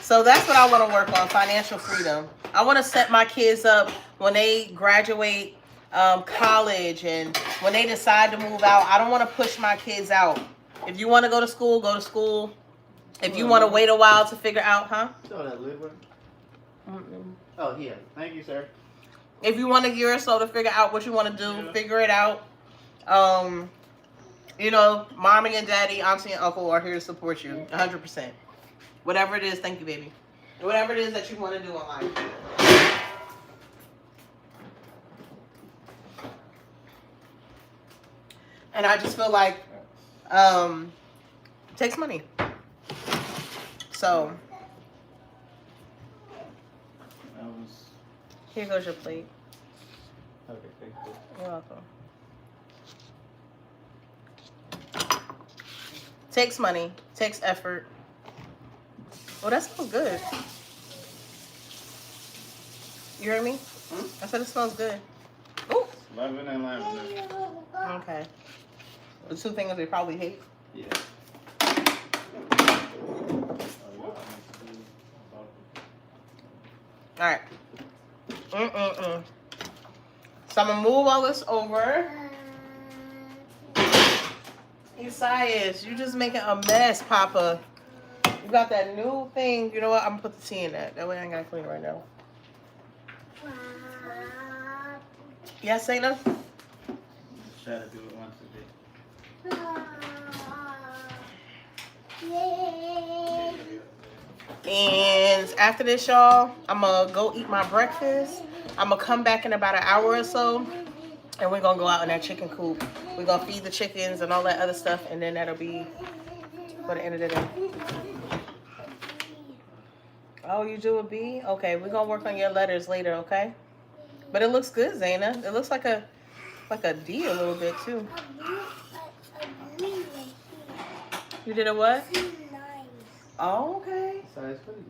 So that's what I want to work on, financial freedom. I want to set my kids up when they graduate college and when they decide to move out. I don't want to push my kids out. If you want to go to school, go to school. If you want to wait a while to figure out, So that lid work? Oh, yeah. Thank you, sir. If you want a year or so to figure out what you want to do, figure it out. You know, mommy and daddy, auntie and uncle are here to support you 100%. Whatever it is, thank you, baby. Whatever it is that you want to do in life. And I just feel like it takes money. So here goes your plate. Okay, thank you. You're welcome. Takes money, takes effort. Oh, that smells good. You hear me? I said it smells good. Oh. Lemon and lavender. Okay. The 2 things we probably hate. Yeah. All right. So I'm gonna move all this over. Esaias, you just making a mess, Papa. You got that new thing. You know what? I'm gonna put the tea in that. That way I ain't gotta clean it right now. Yes, Saina? Try to do it once a day. And after this, y'all, I'm gonna go eat my breakfast. I'm gonna come back in about an hour or so, and we're gonna go out in that chicken coop. We're gonna feed the chickens and all that other stuff, and then that'll be for the end of the day. Oh, you do a B? Okay, we're gonna work on your letters later, okay? But it looks good, Zaina. It looks like a D a little bit too. You did a what? Oh, okay. Size, what are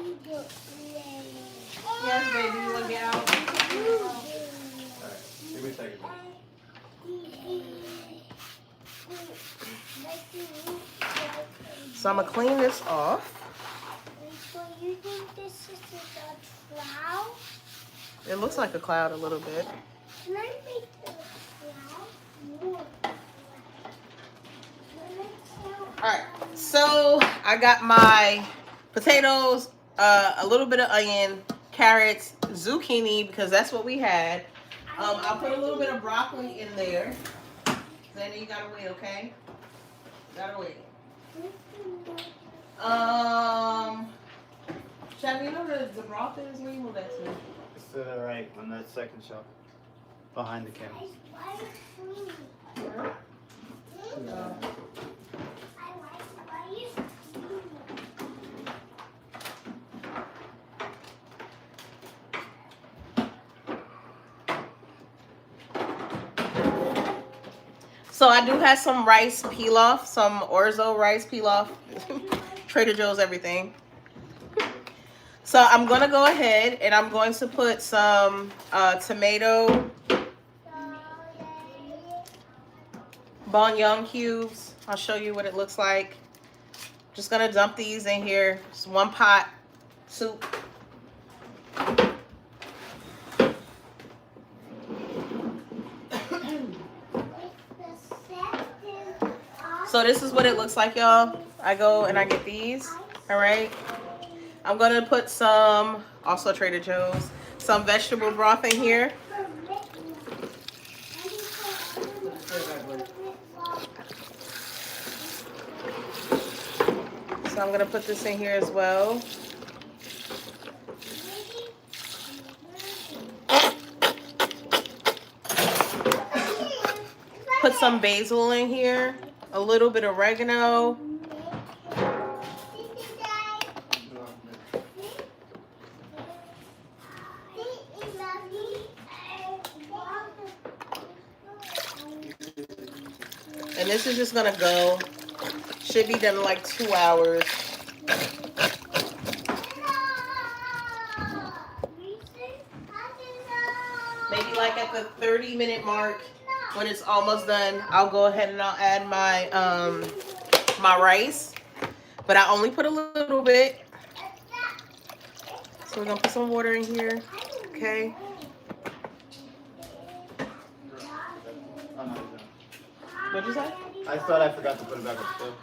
you doing? Yes, baby, you wanna get out? Alright, give me a second. So I'm gonna clean this off. You think this is a cloud? It looks like a cloud a little bit. Can I make the cloud more? Alright, so I got my potatoes a little bit of onion, carrots, zucchini, because that's what we had. I'll put a little bit of broccoli in there. Then you gotta wait, okay? Gotta wait. Chad, you know the broth is? Where you move that to? It's to the right on that second shelf. Behind the camera. So I do have some rice pilaf, some orzo rice pilaf. Trader Joe's everything. So I'm gonna go ahead and I'm going to put some tomato bouillon cubes. I'll show you what it looks like. Just gonna dump these in here. It's 1 pot soup. So this is what it looks like, y'all. I go and I get these. All right. I'm gonna put some, also Trader Joe's, some vegetable broth in here. So I'm gonna put this in here as well. Put some basil in here, a little bit of oregano. And this is just gonna go. Should be done in like 2 hours. Maybe like at the 30-minute mark, when it's almost done, I'll go ahead and I'll add my my rice. But I only put a little bit. So we're gonna put some water in here. Okay. What'd you say? I thought I forgot to put it back up still.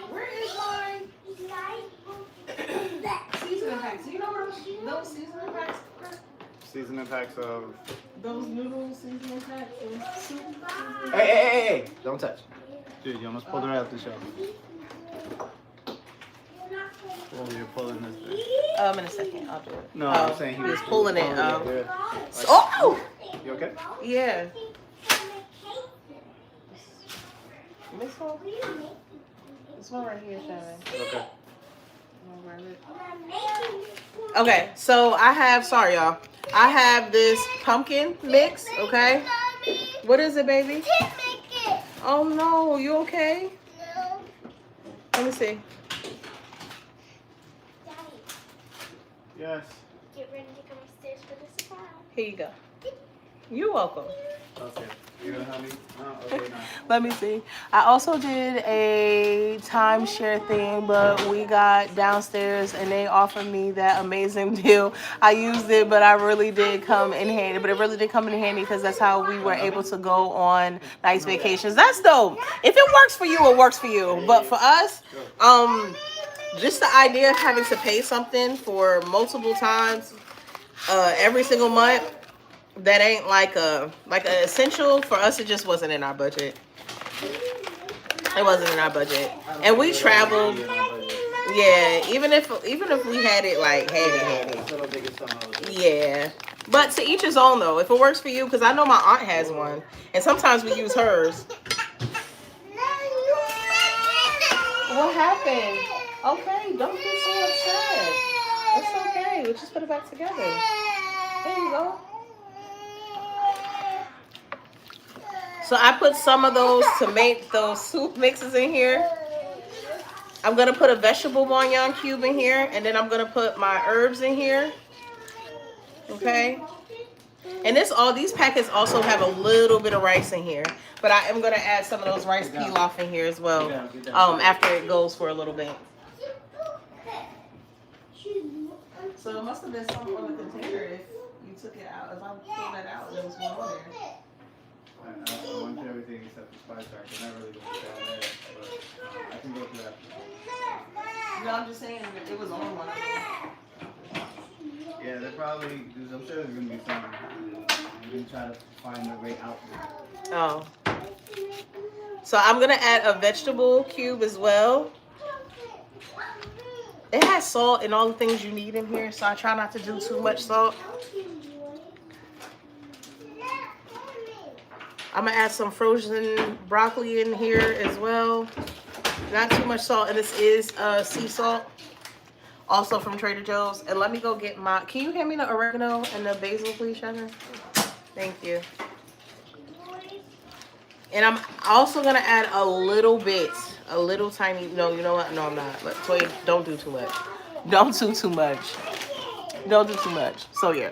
Where is my seasoning packs? Do you know where those seasoning packs are? Seasoning packs of. Those noodles, seasoning packs, and soup. Hey! Don't touch. Dude, you almost pulled it out the shelf. Well, you're pulling this thing. In a second, I'll do it. No, I'm saying he was pulling it. Yeah. Oh! You okay? Yeah. This one? This one right here, Shannon. Okay. Okay, so I have, sorry y'all, I have this pumpkin mix, okay? What is it, baby? Oh no, you okay? No. Let me see. Yes. Get ready to come upstairs for the surprise. Here you go. You're welcome. Okay. You gonna help me? No? Okay, no. Let me see. I also did a timeshare thing, but we got downstairs and they offered me that amazing deal. I used it, but I really did come in handy. But it really did come in handy because that's how we were able to go on nice vacations. That's dope. If it works for you, it works for you. But for us, just the idea of having to pay something for multiple times every single month, that ain't like a essential for us. It just wasn't in our budget. It wasn't in our budget, and we traveled. Yeah, even if we had it like handy. Yeah, but to each his own though. If it works for you, because I know my aunt has one, and sometimes we use hers. What happened? Okay, don't get so upset. It's okay. We'll just put it back together. There you go. So I put some of those to make those soup mixes in here. I'm going to put a vegetable bouillon cube in here. And then I'm going to put my herbs in here. Okay. And these packets also have a little bit of rice in here. But I am going to add some of those rice pilaf in here as well. After it goes for a little bit. So it must have been something on the container if you took it out. If I pulled that out, there was one on there. I went through everything except the spice rack. I'm not really going down there, but I can go through that. No, I'm just saying it was on one. Yeah, they're probably, I'm sure there's going to be some. I'm going to try to find the way out there. Oh. So I'm going to add a vegetable cube as well. It has salt and all the things you need in here, so I try not to do too much salt. I'm going to add some frozen broccoli in here as well. Not too much salt, and this is sea salt, also from Trader Joe's. And let me go get my, can you hand me the oregano and the basil, please, Shannon? Thank you. And I'm also going to add a little bit, a little tiny, no, you know what? No, I'm not. Toya, don't do too much. Don't do too much. Don't do too much. So, yeah.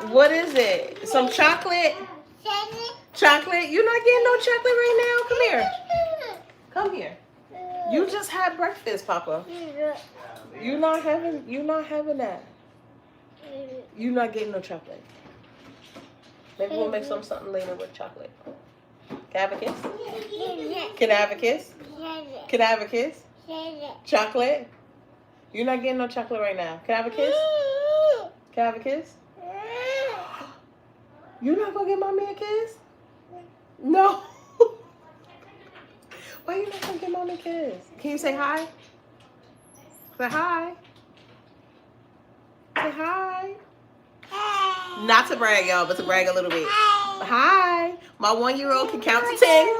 What is it? Some chocolate? Chocolate? You're not getting no chocolate right now? Come here. Come here. You just had breakfast, Papa. You're not having that. You're not getting no chocolate. Maybe we'll make something later with chocolate. Can I have a kiss? Can I have a kiss? Can I have a kiss? Chocolate? You're not getting no chocolate right now. Can I have a kiss? Can I have a kiss? You're not gonna give mommy a kiss? No. Why you not gonna give mommy a kiss? Can you say hi? Say hi. Say hi. Not to brag, y'all, but to brag a little bit. Hi. My 1-year-old can count to 10.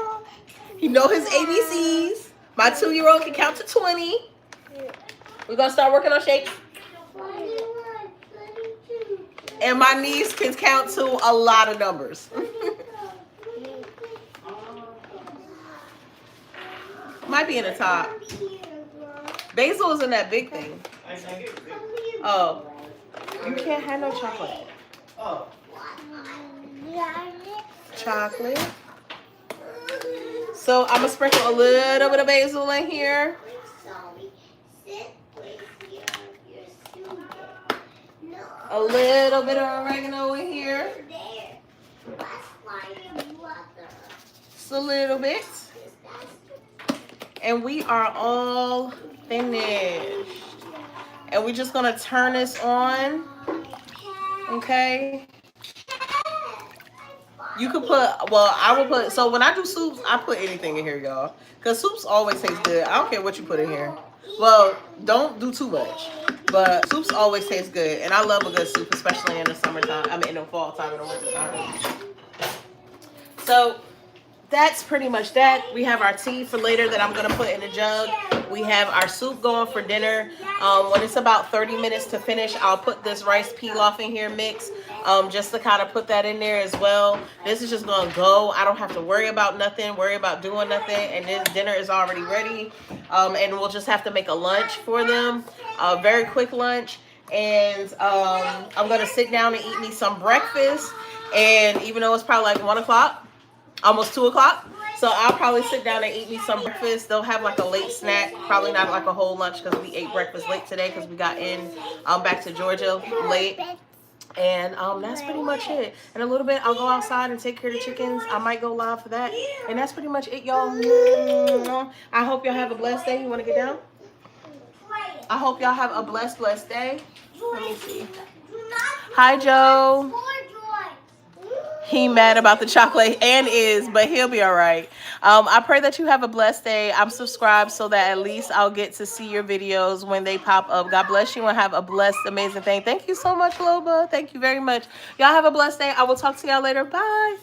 He know his ABCs. My 2-year-old can count to 20. We're gonna start working on shapes. And my niece can count to a lot of numbers. Might be in the top. Basil is in that big thing. Oh. You can't have no chocolate. Oh. Chocolate. So I'm going to sprinkle a little bit of basil in here. A little bit of oregano in here. Just a little bit. And we are all finished. And we're just going to turn this on. Okay. You could put, well, I will put, so when I do soups, I put anything in here, y'all. Because soups always taste good. I don't care what you put in here. Well, don't do too much. But soups always taste good. And I love a good soup, especially in the summertime. I mean, in the fall time and the winter time. So that's pretty much that. We have our tea for later that I'm going to put in a jug. We have our soup going for dinner. When it's about 30 minutes to finish, I'll put this rice pilaf in here mix, just to kind of put that in there as well. This is just going to go. I don't have to worry about nothing, worry about doing nothing. And this dinner is already ready. And we'll just have to make a lunch for them. A very quick lunch. And I'm going to sit down and eat me some breakfast. And even though it's probably like 1 o'clock, almost 2 o'clock. So I'll probably sit down and eat me some breakfast. They'll have like a late snack, probably not like a whole lunch because we ate breakfast late today because we got in back to Georgia late. And that's pretty much it. In a little bit, I'll go outside and take care of the chickens. I might go live for that. And that's pretty much it, y'all. I hope y'all have a blessed day. You want to get down? I hope y'all have a blessed day. Let me see. Hi, Joe. He mad about the chocolate and is, but he'll be all right. I pray that you have a blessed day. I'm subscribed so that at least I'll get to see your videos when they pop up. God bless you and have a blessed, amazing thing. Thank you so much, Loba. Thank you very much. Y'all have a blessed day. I will talk to y'all later. Bye.